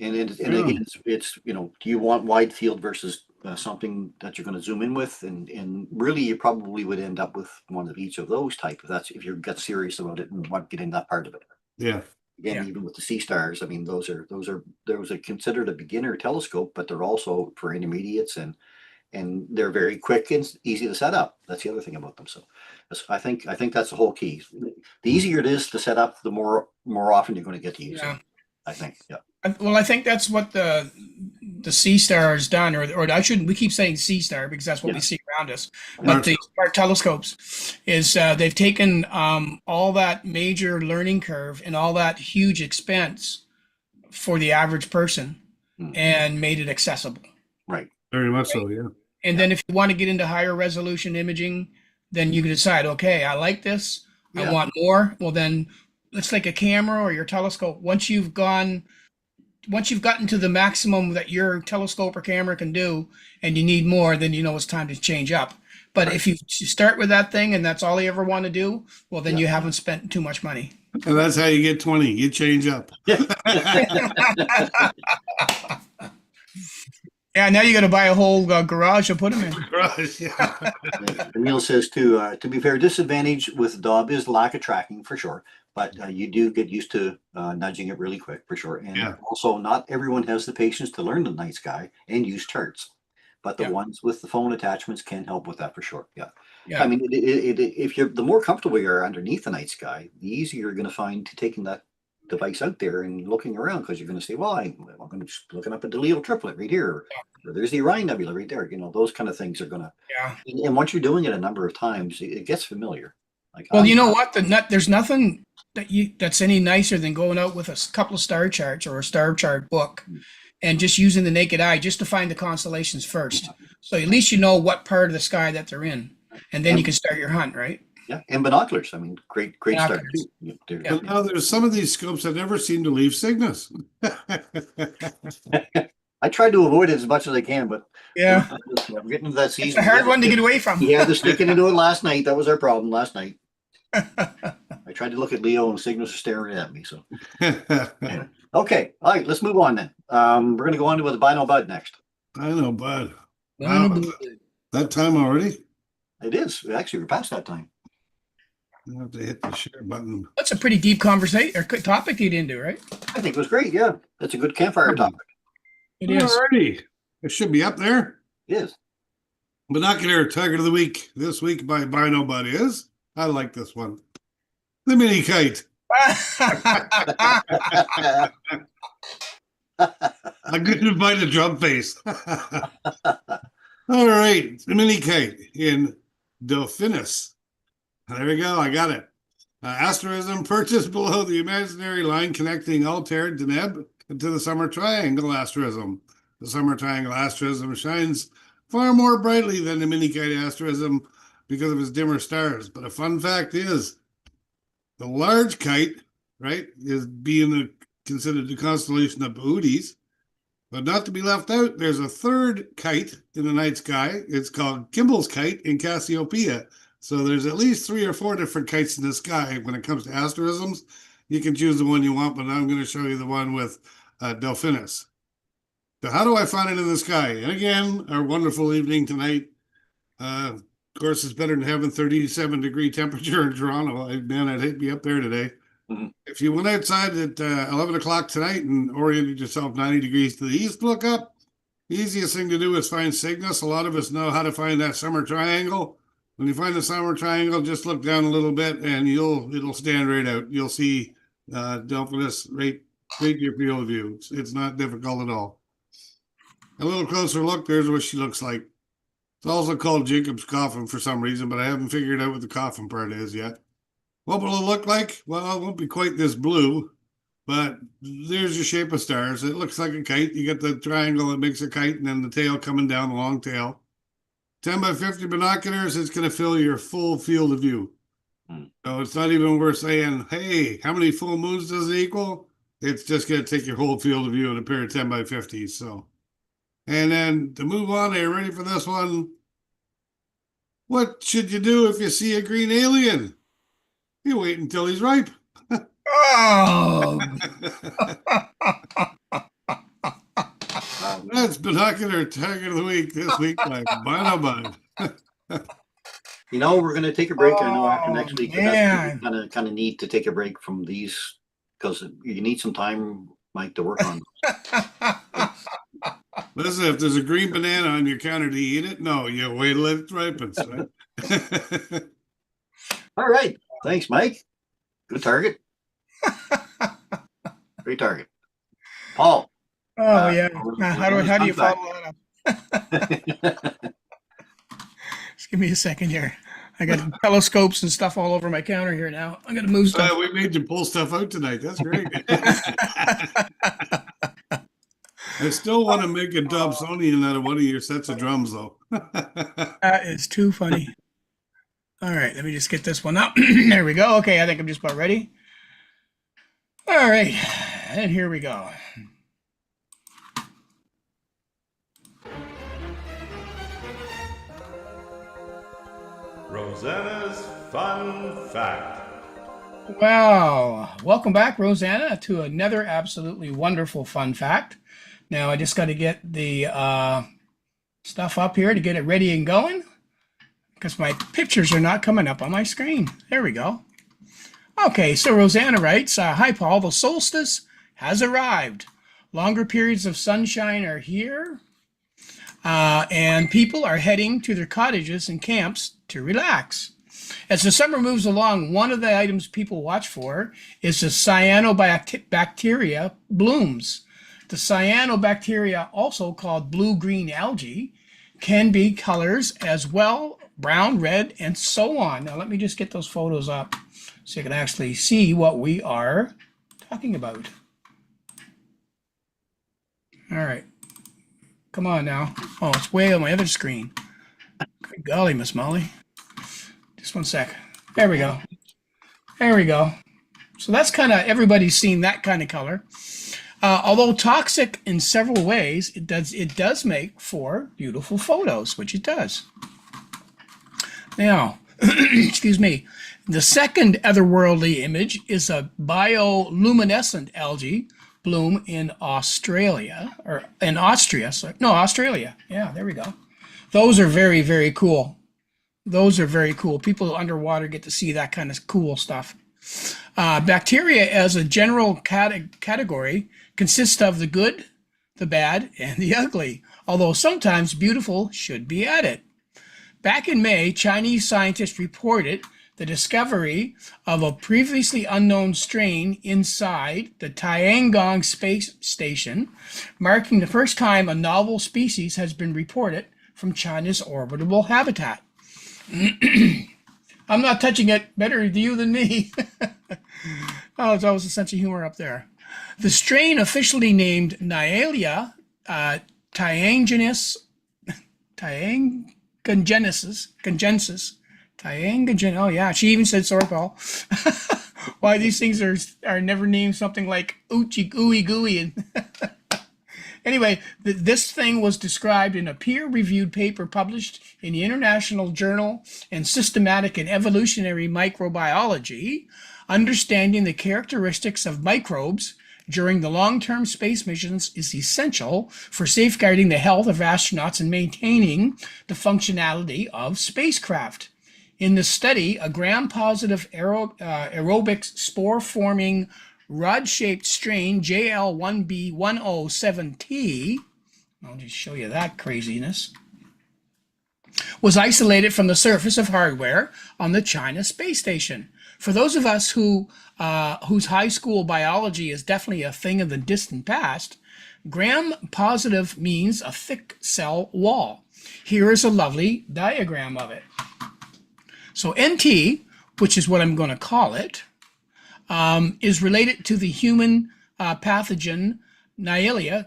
And again, it's, you know, do you want wide field versus something that you're going to zoom in with? And really, you probably would end up with one of each of those type. If you get serious about it and want to get in that part of it. Yeah. Again, Yeah. even with the sea stars, I mean, those are considered a beginner telescope, but they're also for intermediates, and they're very quick and easy to set up. That's the other thing about them. So I think that's the whole key. The easier it is to set up, the more often you're going to get to use Yeah. it. I think. Yeah. Well, I think that's what the Sea Star has done, or I shouldn't. We keep saying Sea Star because that's what we see around us. But the smart telescopes is they've taken all that major learning curve and all that huge expense for the average person and made it accessible. Right. Very much so, yeah. And then if you want to get into higher resolution imaging, then you can decide, okay, I like this. I want more. Well, then it's like a camera or your telescope. Once you've gotten to the maximum that your telescope or camera can do and you need more, then you know it's time to change up. But if you start with that thing and that's all you ever want to do, well, then you haven't spent too much money. And that's how you get 20. You change up. Yeah, now you got to buy a whole garage to put them in. Right, yeah. Neil says to be fair, disadvantage with Dob is lack of tracking for sure, but you do get used to nudging it really quick for sure. And also, not everyone has the patience to learn the night sky and use charts, but the ones with the phone attachments can help with that for sure. Yeah. I mean, if you're the more comfortable you are underneath the night sky, the easier you're going to find to taking that device out there and looking around, because you're going to say, well, I'm going to just looking up at the Leo triplet right here, or there's the Orion Nebula right there. You know, those kind of things are going to. And once you're doing it a number of times, it gets familiar. Like, well, you know what? There's nothing that's any nicer than going out with a couple of star charts or a star chart book and just using the naked eye just to find the constellations first. So at least you know what part of the sky that they're in, and then you can start your hunt, right? Yeah, and binoculars. I mean, great start. But now there's some of these scopes that never seem to leave Cygnus. I tried to avoid it as much as I can, but I'm getting into that season. It's a hard one to get away from. We had to stick into it last night. That was our problem last night. I tried to look at Leo and Cygnus are staring at me. So okay, all right, let's move on then. We're going to go on to the Bino Bud next. I know, bud. Wow. That time already? It is. Actually, we're past that time. I have to hit the share button. That's a pretty deep conversation or topic to get into, right? I think it was great. Yeah, that's a good campfire topic. It is. Alrighty. It should be up there. It is. Binocular Target of the Week. This week by Bino Bud is. I like this one. The mini kite. I couldn't find a drum face. All right. The mini kite in Delphinus. There we go. I got it. Asterism purchased below the imaginary line connecting Altair, Deneb, to the summer triangle asterism. The summer triangle asterism shines far more brightly than the mini kite asterism because of its dimmer stars. But a fun fact is, the large kite, right, is being considered the constellation of Pleiades. But not to be left out, there's a third kite in the night sky. It's called Kimball's kite in Cassiopeia. So there's at least 3 or 4 different kites in the sky. When it comes to asterisms, you can choose the one you want, but I'm going to show you the one with Delphinus. So how do I find it in the sky? And again, our wonderful evening tonight. Of course, it's better than having 37-degree temperature in Toronto. Man, I'd hate to be up there today. Mm-hmm. If you went outside at 11 o'clock tonight and oriented yourself 90 degrees to the east, look up. The easiest thing to do is find Cygnus. A lot of us know how to find that summer triangle. When you find the summer triangle, just look down a little bit and it'll stand right out. You'll see Delphinus right in your field of view. It's not difficult at all. A little closer look, there's what she looks like. It's also called Jacob's coffin for some reason, but I haven't figured out what the coffin part is yet. What will it look like? Well, it won't be quite this blue. but there's your shape of stars. It looks like a kite. You get the triangle that makes a kite, and then the tail coming down, the long tail. 10 by 50 binoculars, it's going to fill your full field of view. So it's not even worth saying, hey, how many full moons does it equal? It's just going to take your whole field of view in a pair of 10 by 50s. So, and then to move on, are you ready for this one? What should you do if you see a green alien? You wait until he's ripe. Oh, That's binocular target of the week this week by Bonabon. You know, we're going to take a break. I know after next week, but man. that's kind of need to take a break from these because you need some time, Mike, to work on. Listen, if there's a green banana on your counter, do you eat it? No, you wait till it ripens, right? All right. Thanks, Mike. Good target. Great target. Paul. Oh yeah. we're How going do you fun follow that up? Just give me a second here. I got telescopes and stuff all over my counter here now. I'm gonna move stuff. We made you pull stuff out tonight. That's great. I still want to make a Dobsonian out of one of your sets of drums, though. That is too funny. All right, let me just get this one up. There we go. Okay, I think I'm just about ready. All right, and here we go. Rosanna's Fun Fact. Wow. Welcome back, Rosanna, to another absolutely wonderful fun fact. Now, I just got to get the stuff up here to get it ready and going because my pictures are not coming up on my screen. There we go. Okay, so Rosanna writes, hi, Paul. The solstice has arrived. Longer periods of sunshine are here, and people are heading to their cottages and camps to relax. As the summer moves along, one of the items people watch for is the cyanobacteria blooms. The cyanobacteria, also called blue-green algae, can be colors as well, brown, red, and so on. Now let me just get those photos up so you can actually see what we are talking about. All right. Come on now. Oh, it's way on my other screen. Good golly, Miss Molly. Just one sec. There we go. There we go. So that's kind of, everybody's seen that kind of color. Although toxic in several ways, it does make for beautiful photos, which it does. Now, excuse me, the second otherworldly image is a bioluminescent algae bloom in Australia, or in Austria. So, no, Australia. Yeah, there we go. Those are very, very cool. Those are very cool. People underwater get to see that kind of cool stuff. Bacteria as a general category consists of the good, the bad, and the ugly, although sometimes beautiful should be added. Back in May, Chinese scientists reported the discovery of a previously unknown strain inside the Tiangong space station, marking the first time a novel species has been reported from China's orbitable habitat. I'm not touching it. Better you than me. Oh, there's always a sense of humor up there. The strain, officially named Naelia Tiangensis, oh yeah, she even said sorpal. Why these things are never named something like oochie gooey gooey. And anyway, this thing was described in a peer-reviewed paper published in the International Journal and Systematic and Evolutionary Microbiology, understanding the characteristics of microbes during the long-term space missions is essential for safeguarding the health of astronauts and maintaining the functionality of spacecraft. In the study, a gram-positive aerobic spore-forming rod-shaped strain JL1B107T, I'll just show you that craziness, was isolated from the surface of hardware on the China space station. For those of us whose high school biology is definitely a thing of the distant past, gram-positive means a thick cell wall. Here is a lovely diagram of it. So NT, which is what I'm going to call it, is related to the human pathogen Nailia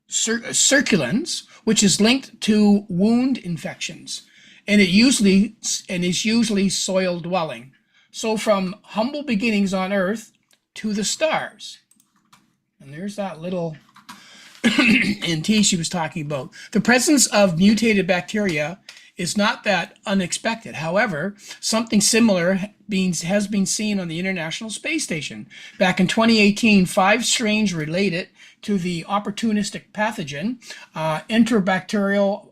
circulans, which is linked to wound infections, and is usually soil dwelling. So from humble beginnings on Earth to the stars. And there's that little NT she was talking about. The presence of mutated bacteria is not that unexpected. However, something similar has been seen on the International Space Station. Back in 2018, 5 strains related to the opportunistic pathogen, Enterobacterial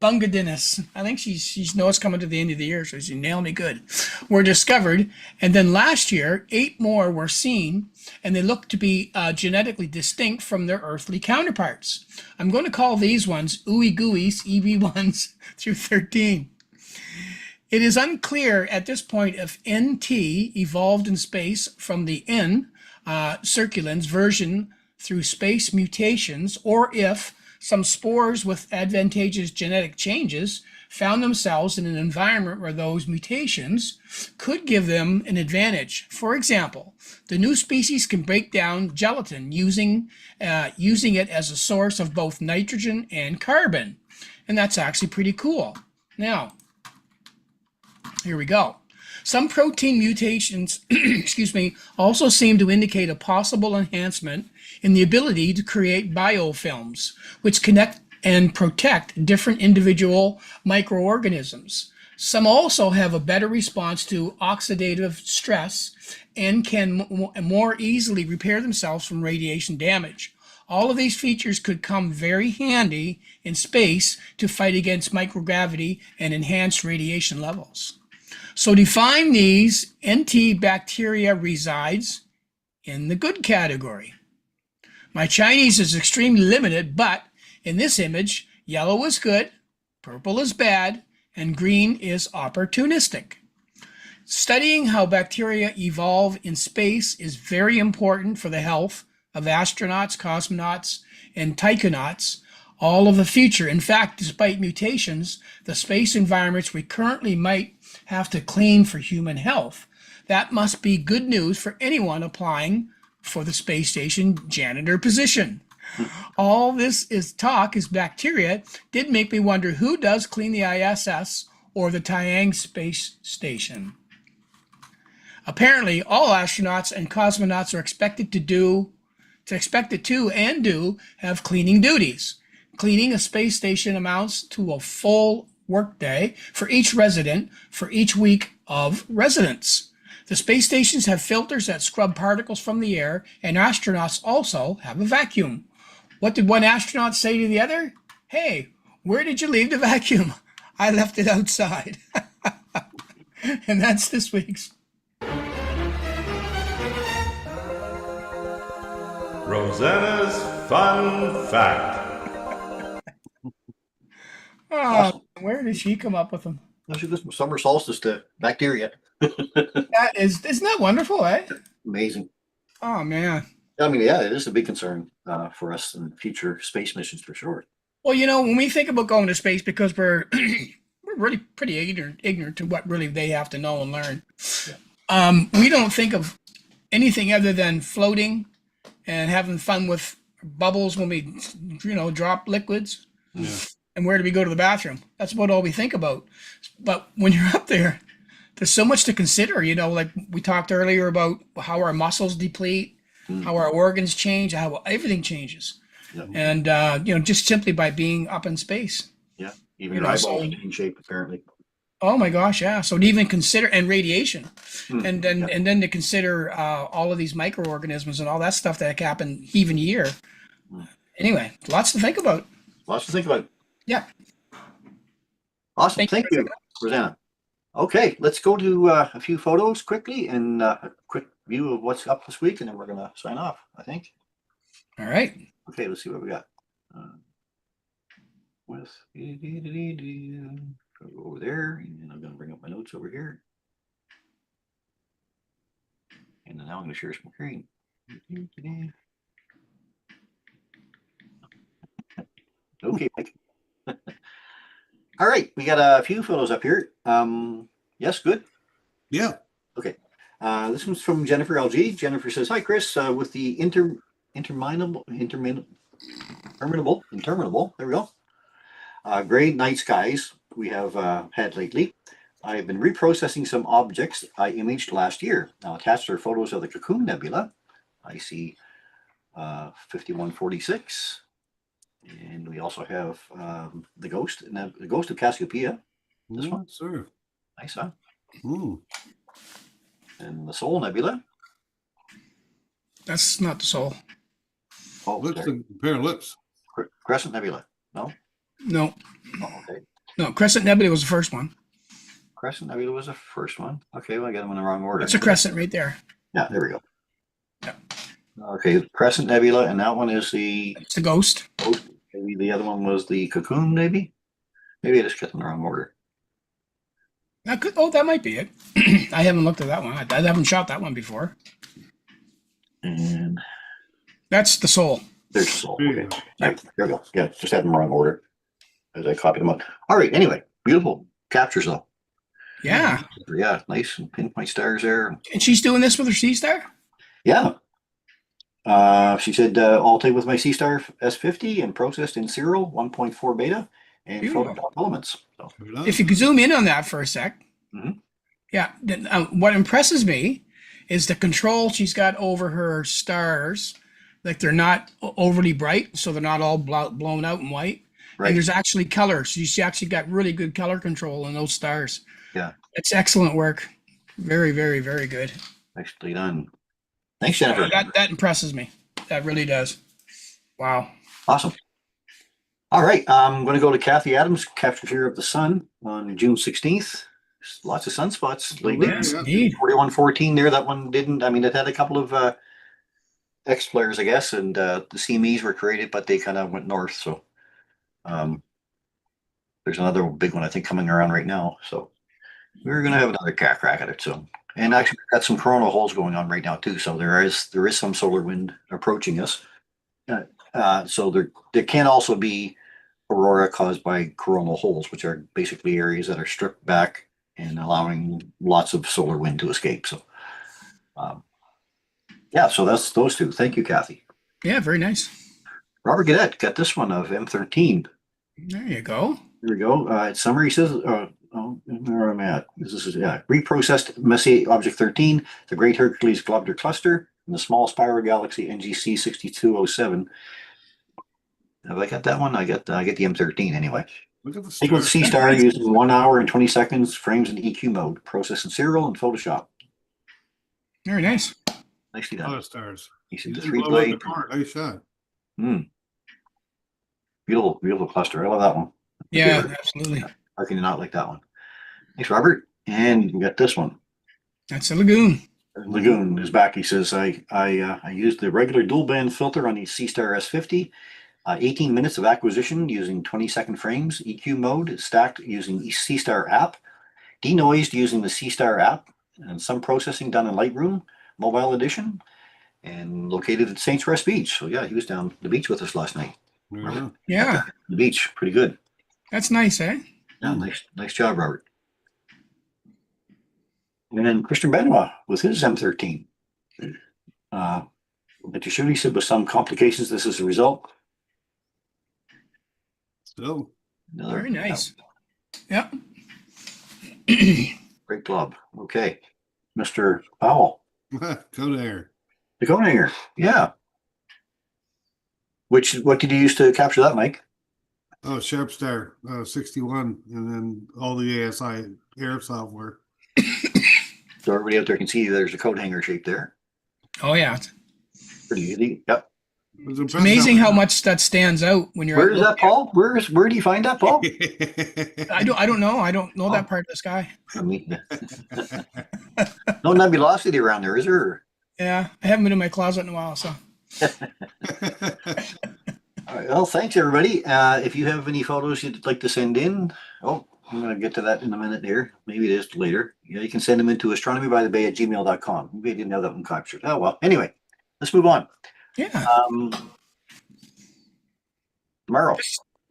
Bungadinus. I think she's knows coming to the end of the year, so she nailed me good. Were discovered, and then last year, 8 more were seen, and they look to be genetically distinct from their earthly counterparts. I'm going to call these ones ooey gooeys, EV1s through 13. It is unclear at this point if NT evolved in space from the N circulans version through space mutations, or if some spores with advantageous genetic changes found themselves in an environment where those mutations could give them an advantage. For example, the new species can break down gelatin using it as a source of both nitrogen and carbon. And that's actually pretty cool. Now, here we go. Some protein mutations, excuse me, also seem to indicate a possible enhancement in the ability to create biofilms, which connect and protect different individual microorganisms. Some also have a better response to oxidative stress and can more easily repair themselves from radiation damage. All of these features could come very handy in space to fight against microgravity and enhance radiation levels. So define these, NT bacteria resides in the good category. My Chinese is extremely limited, but in this image, yellow is good, purple is bad, and green is opportunistic. Studying how bacteria evolve in space is very important for the health of astronauts, cosmonauts, and taikonauts, all of the future. In fact, despite mutations, the space environments we currently might have to clean for human health. That must be good news for anyone applying for the space station janitor position. All this is bacteria did make me wonder who does clean the ISS or the Tiangong space station. Apparently, all astronauts and cosmonauts are expected to have cleaning duties. Cleaning a space station amounts to a full workday for each resident for each week of residence. The space stations have filters that scrub particles from the air, and astronauts also have a vacuum. What did one astronaut say to the other? Hey, where did you leave the vacuum? I left it outside. And that's this week's. Rosanna's Fun Fact. Oh, where did she come up with them? Let's do this summer solstice to bacteria. Isn't that wonderful, eh? Amazing. Oh, man. I mean, yeah, it is a big concern for us in future space missions for sure. Well, when we think about going to space, because we're really pretty ignorant to what really they have to know and learn, we don't think of anything other than floating and having fun with bubbles when we, drop liquids. Yeah. And where do we go to the bathroom? That's about all we think about. But when you're up there, there's so much to consider, like we talked earlier about how our muscles deplete, how our organs change, how everything changes. Yeah. And, just simply by being up in space. Yeah. Even your eyeballs in shape, apparently. Oh my gosh, yeah. So to even consider, and radiation, and then to consider all of these microorganisms and all that stuff that happen even year. Anyway, lots to think about. Lots to think about. Yeah. Awesome. Thank you, Rosanna. Okay, let's go to a few photos quickly and a quick view of what's up this week, and then we're going to sign off, I think. All right. Okay, let's see what we got. Go over there, and then I'm going to bring up my notes over here. And then now I'm going to share some screen. Okay, Mike. All right, we got a few photos up here. Yes, good. Yeah. Okay. This one's from Jennifer LG. Jennifer says, "Hi, Chris. With the interminable. There we go. Gray night skies we have had lately. I have been reprocessing some objects I imaged last year. Now attached are photos of the Cocoon Nebula. I see 5146, and we also have the ghost of Cassiopeia. This one, sir. nice, huh? Ooh. And the Soul Nebula. That's not the soul. Oh, Lips sorry. and a pair of lips. Crescent Nebula. No. No, Oh, okay. no. Crescent Nebula was the first one. Crescent Nebula was the first one. Okay, well, I got them in the wrong order. That's a crescent right there. Yeah, there we go. Yeah. Okay, Crescent Nebula, and that one is the It's the ghost. ghost. Maybe the other one was the Cocoon, maybe? Maybe I just got them in the wrong order. That could, oh, that might be it. I haven't looked at that one. I haven't shot that one before. And That's the soul. there's the Soul. There you Okay. go. Right, there we go. Yeah, just had them in the wrong order as I copied them up. All right, anyway, beautiful captures though. Yeah. Yeah, nice and pinpoint stars there. And she's doing this with her Sea Star? Yeah. She said, I'll take with my C Star S50 and processed in serial 1.4 beta and Beautiful. Photoshop elements. So, If you could zoom in on that for a sec. Mhm. Yeah. Then, what impresses me is the control she's got over her stars. Like they're not overly bright, so they're not all blown out and white. right. And there's actually color. So she actually got really good color control in those stars. Yeah. It's excellent work. Very, very, very good. Nicely done. Thanks, Jennifer. That impresses me. That really does. Wow. Awesome. All right. I'm going to go to Kathy Adams, Capture Here of the Sun on June 16th. Lots of sunspots lately. Yes, Yeah. indeed. 4114 there. That one didn't. I mean, it had a couple of X flares, I guess, and the CMEs were created, but they kind of went north. So there's another big one, I think, coming around right now. So we're going to have another crack at it soon. And actually, we've got some coronal holes going on right now too. So there is some solar wind approaching us. So there can also be aurora caused by coronal holes, which are basically areas that are stripped back and allowing lots of solar wind to escape. So, yeah, so that's those two. Thank you, Kathy. Yeah, very nice. Robert Gadet got this one of M13. There you go. Here we go. Summary says, where I'm at. This is reprocessed Messier Object 13, the Great Hercules Globular Cluster, and the Small Spiral Galaxy NGC 6207. Have I got that one? I get the M13 anyway. Look at the Take with stars. C-Star using 1 hour and 20 seconds, frames in EQ mode, process in serial and Photoshop. Very nice. Nicely A lot done. of stars. You see You the didn't three blow out blade. the car. Nice shot. Beautiful, beautiful cluster. I love that one. Yeah, Favorite. absolutely. How can you not like that one? Thanks, Robert. And we got this one. That's a lagoon. Lagoon is back. He says, I used the regular dual band filter on the C-Star S50. 18 minutes of acquisition using 20-second frames. EQ mode stacked using C-Star app. Denoised using the C-Star app. And some processing done in Lightroom, mobile edition. And located at Saints Rest Beach. So yeah, he was down the beach with us last night. There you go. Yeah, The beach, pretty good. that's nice, eh? Yeah, nice job, Robert. And then Christian Benoit with his M13. But you should, he said, with some complications, this is the result. So, Another Very nice. Yep. great club. Okay. Mr. Powell, go there. the Conanger. Yeah. What did you use to capture that, Mike? Oh, Sharp Star 61, and then all the ASI air software. So everybody out there can see there's a coat hanger shape there. Oh yeah. Pretty easy. Yep. It was It's amazing how much that stands out when you're Where out is that, Paul? Where do you find that, Paul? I don't know. I don't know that part of the sky. I mean, no nebulosity around there, is there? Yeah. I haven't been in my closet in a while, so All right, well, thanks everybody. If you have any photos you'd like to send in, I'm going to get to that in a minute here. Maybe it is later. Yeah, you can send them into astronomybythebay@gmail.com. Maybe I didn't have that one captured. Oh, well, anyway, let's move on. yeah. Tomorrow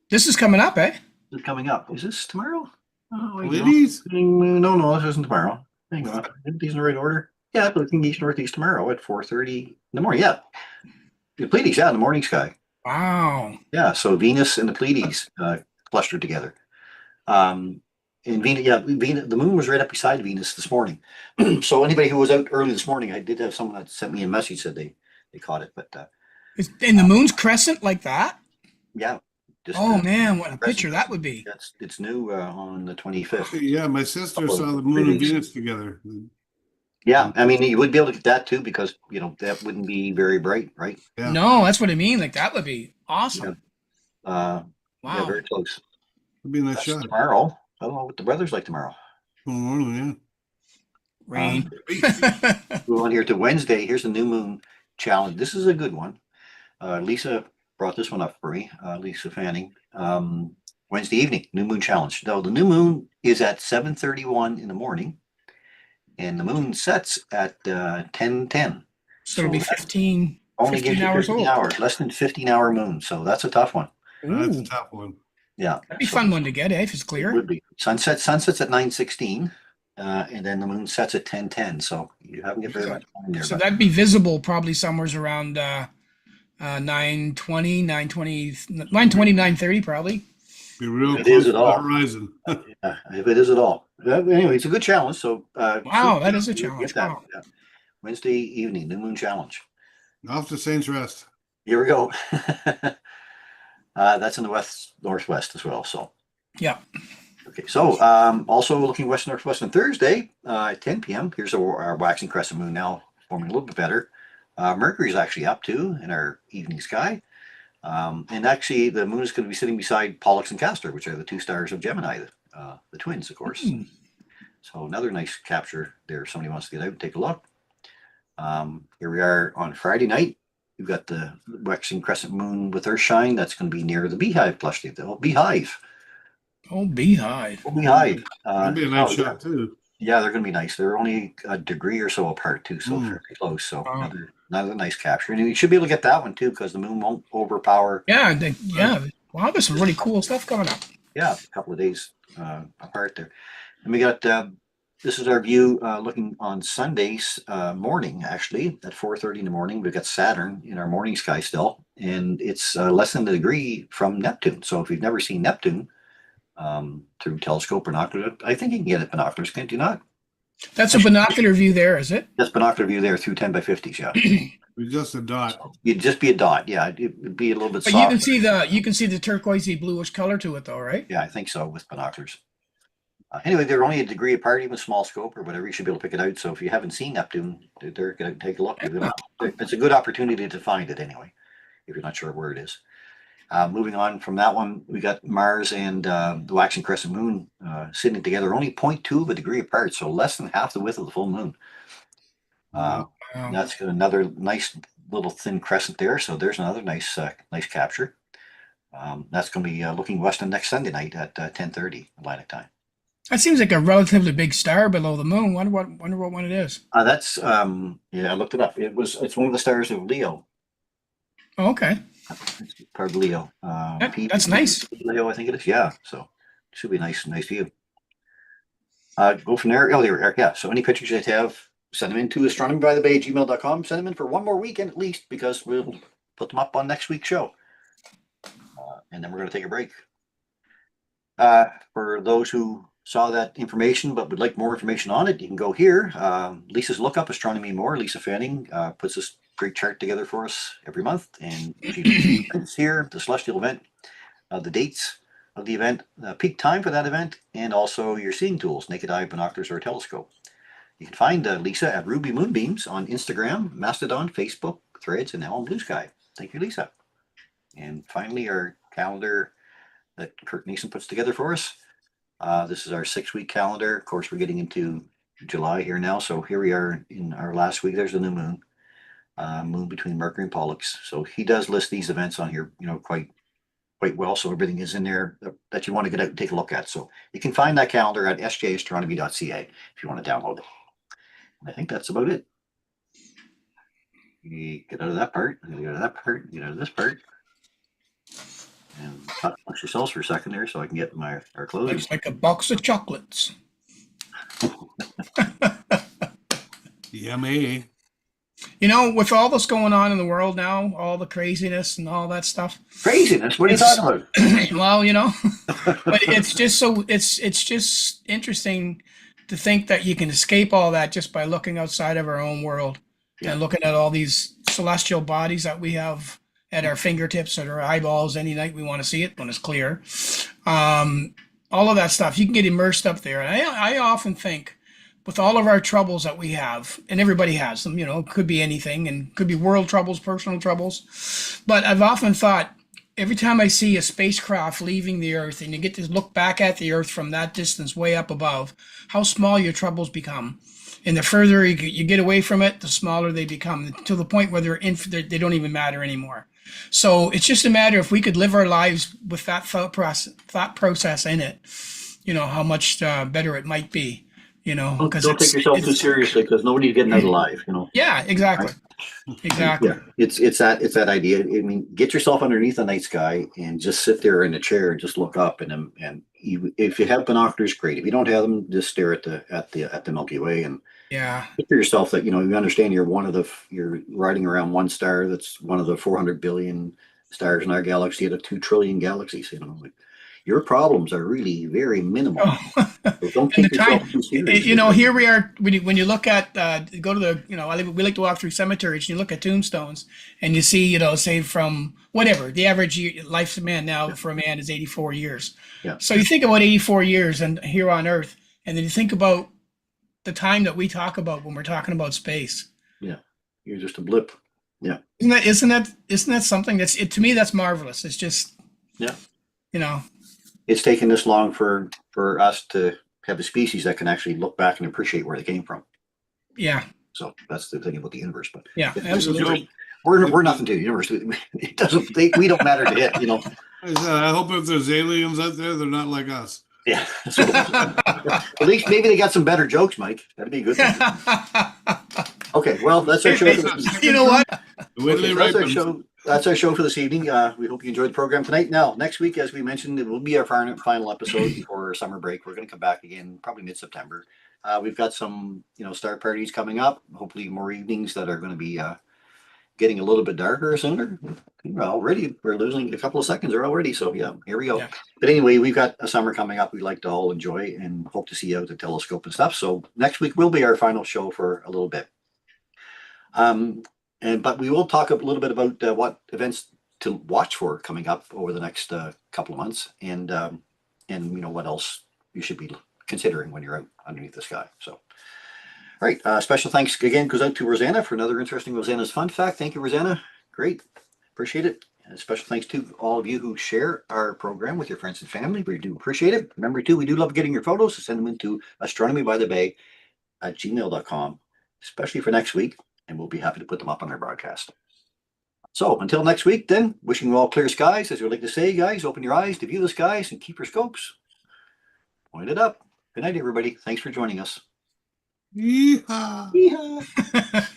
This is coming up, eh? is coming up. Is this tomorrow? Oh, wait, Ladies? no, this isn't tomorrow. Hang on. Are these in the right order? Yeah, looking east northeast tomorrow at 4:30 in the morning. Yeah, the Pleiades. Yeah, in the morning sky. Wow. Yeah, so Venus and the Pleiades clustered together. And Venus, yeah, Venus, the moon was right up beside Venus this morning. So anybody who was out early this morning, I did have someone that sent me a message said they caught it, but And the moon's crescent like that? yeah, just Oh man, what a present. picture that would be. It's new on the 25th. Yeah, my sister Couple of saw the moon and days. Venus together. Yeah, I mean you would be able to get that too because that wouldn't be very bright, right? Yeah. No, that's what I mean. Like that would be awesome. Yeah, Wow. very close. It'd be a nice That's shot. tomorrow. I don't know what the weather's like tomorrow. Tomorrow, Rain. Move on here to Wednesday. Here's the new moon challenge. This is a good one. Lisa brought this one up for me. Lisa Fanning. Wednesday evening, new moon challenge. Now the new moon is at 7:31 in the morning, and the moon sets at 10:10. So it'll be 15, Only 15 gives you hours 15 old. hours, less than 15-hour moon. So that's a tough one. That's Ooh, a tough one. Yeah, that'd be a fun one to get, if it's it clear. would be. Sunsets at 9:16, and then the moon sets at 10:10. So you haven't got very much time there. So But that'd be visible probably somewhere's around 9:20, 9:20, 9:20, 9:30 probably. Be real It close is to at the all. horizon. if it is at all. Anyway, it's a good challenge. So Wow, that is a you get challenge. that. Wow. Yeah. Wednesday evening, new moon challenge. Off to Saints Rest. Here we go. That's in the west northwest as well. So Yeah. okay. So also looking west northwest on Thursday at 10 p.m. Here's our waxing crescent moon now forming a little bit better. Mercury's actually up too in our evening sky. And actually, the moon is going to be sitting beside Pollux and Castor, which are the two stars of Gemini, the twins, of course. Hmm. So another nice capture there. If somebody wants to get out and take a look. Here we are on Friday night. We've got the waxing crescent moon with Earthshine. That's going to be near the Beehive plushly. The old Beehive. Oh, beehive. Old Beehive. That'd be a nice shot too. Yeah, they're going to be nice. They're only a degree or so apart too, so Mm. fairly close. So Wow. another nice capture, and you should be able to get that one too because the moon won't overpower. Yeah, yeah. Wow, there's some really cool stuff coming up. Yeah, a couple of days apart there. And we got this is our view looking on Sundays morning, actually at 4:30 in the morning. We've got Saturn in our morning sky still, and it's less than a degree from Neptune. So if you've never seen Neptune through telescope binocular, I think you can get it binoculars, can't you not? That's a binocular view there, is it? That's binocular view there through 10 by 50s, yeah. It's just a dot. You'd just be a dot, yeah. It'd be a little bit But soft. you can see the turquoisey bluish color to it though, right? Yeah, I think so with binoculars. Anyway, they're only a degree apart, even small scope or whatever. You should be able to pick it out. So if you haven't seen Neptune, they're going to take a look. It's a good opportunity to find it anyway, if you're not sure where it is. Moving on from that one, we got Mars and the waxing crescent moon sitting together, only 0.2 of a degree apart, so less than half the width of the full moon. Wow. That's got another nice little thin crescent there. So there's another nice capture. That's going to be looking west on next Sunday night at 10:30 Atlantic time. That seems like a relatively big star below the moon. Wonder what one it is. That's I looked it up. It's one of the stars of Leo. Oh, okay. It's part of Leo. That's nice. Leo, I think it is. Yeah. So it should be a nice view. Go from there. Oh, there. Yeah. So any pictures you have, send them in to astronomybythebay@gmail.com. Send them in for one more weekend at least, because we'll put them up on next week's show. And then we're going to take a break. For those who saw that information but would like more information on it, you can go here. Lisa's Lookup, Astronomy More. Lisa Fanning puts this great chart together for us every month. And it's here, the celestial event, the dates of the event, peak time for that event, and also your seeing tools, naked eye, binoculars, or a telescope. You can find Lisa at Ruby Moonbeams on Instagram, Mastodon, Facebook, Threads, and now on Blue Sky. Thank you, Lisa. And finally, our calendar that Kurt Neeson puts together for us. This is our 6-week calendar. Of course, we're getting into July here now. So here we are in our last week. There's the new moon, moon between Mercury and Pollux. So he does list these events on here, quite well. So everything is in there that you want to get out and take a look at. So you can find that calendar at sjastronomy.ca if you want to download it. And I think that's about it. You get out of that part. Get out of that part. Get out of this part. And punch yourselves for a second there so I can get our clothes. Looks like a box of chocolates. Yummy. You know, with all this going on in the world now, all the craziness and all that stuff. Craziness. What are you talking about? Well, you know, but it's just so it's just interesting to think that you can escape all that just by looking outside of our own world Yeah. and looking at all these celestial bodies that we have at our fingertips, at our eyeballs, any night we want to see it when it's clear. All of that stuff, you can get immersed up there. And I often think, with all of our troubles that we have, and everybody has them, you know, it could be anything, and could be world troubles, personal troubles. But I've often thought, every time I see a spacecraft leaving the Earth and you get to look back at the Earth from that distance way up above, how small your troubles become. And the further you get away from it, the smaller they become, to the point where they don't even matter anymore. So it's just a matter, if we could live our lives with that thought process in it, you know, how much better it might be. You know, because Don't take yourself too seriously, because nobody's getting out alive, you know. Yeah, exactly. Exactly. Yeah, it's that idea. I mean, get yourself underneath the night sky and just sit there in a chair and just look up, and if you have binoculars, great. If you don't have them, just stare at the Milky Way, and Yeah. picture yourself that, you know, you understand you're riding around one star that's one of the 400 billion stars in our galaxy out of 2 trillion galaxies. You know, like, your problems are really very minimal. Oh. So don't And the take yourself time, too seriously. you know, here we are. When you look at, go to the, you know, we like to walk through cemeteries, and you look at tombstones, and you see, you know, say from whatever the average lifespan now for a man is 84 years. Yeah. So you think about 84 years and here on Earth, and then you think about the time that we talk about when we're talking about space. Yeah, you're just a blip. Yeah. Isn't that something to me, that's marvelous. It's just, Yeah. you know, It's taken this long for us to have a species that can actually look back and appreciate where they came from. yeah, So that's the thing about the universe. But yeah, it- absolutely. we're nothing to the universe. It doesn't. We don't matter to it. You know. I hope if there's aliens out there, they're not like us. Yeah. So, at least maybe they got some better jokes, Mike. That'd be a good thing. Okay. Well, that's our show. You know what? Whitley That's our Ripens. show. That's our show for this evening. We hope you enjoyed the program tonight. Now, next week, as we mentioned, it will be our final episode before our summer break. We're going to come back again probably mid-September. We've got some, you know, star parties coming up. Hopefully, more evenings that are going to be getting a little bit darker sooner. Already, we're losing a couple of seconds there already. So yeah, here we go. Yeah. But anyway, we've got a summer coming up. We'd like to all enjoy and hope to see you out at the telescope and stuff. So next week will be our final show for a little bit. But we will talk a little bit about what events to watch for coming up over the next couple of months, and you know what else you should be considering when you're out underneath the sky. So, all right, special thanks again goes out to Rosanna for another interesting Rosanna's fun fact. Thank you, Rosanna. Great, appreciate it. And special thanks to all of you who share our program with your friends and family. We do appreciate it. Remember too, we do love getting your photos, so send them into astronomybythebay@gmail.com, especially for next week. And we'll be happy to put them up on our broadcast. So until next week, then, wishing you all clear skies. As we like to say, guys, open your eyes to view the skies and keep your scopes pointed up. Good night, everybody. Thanks for joining us. Yeehaw. Yeehaw.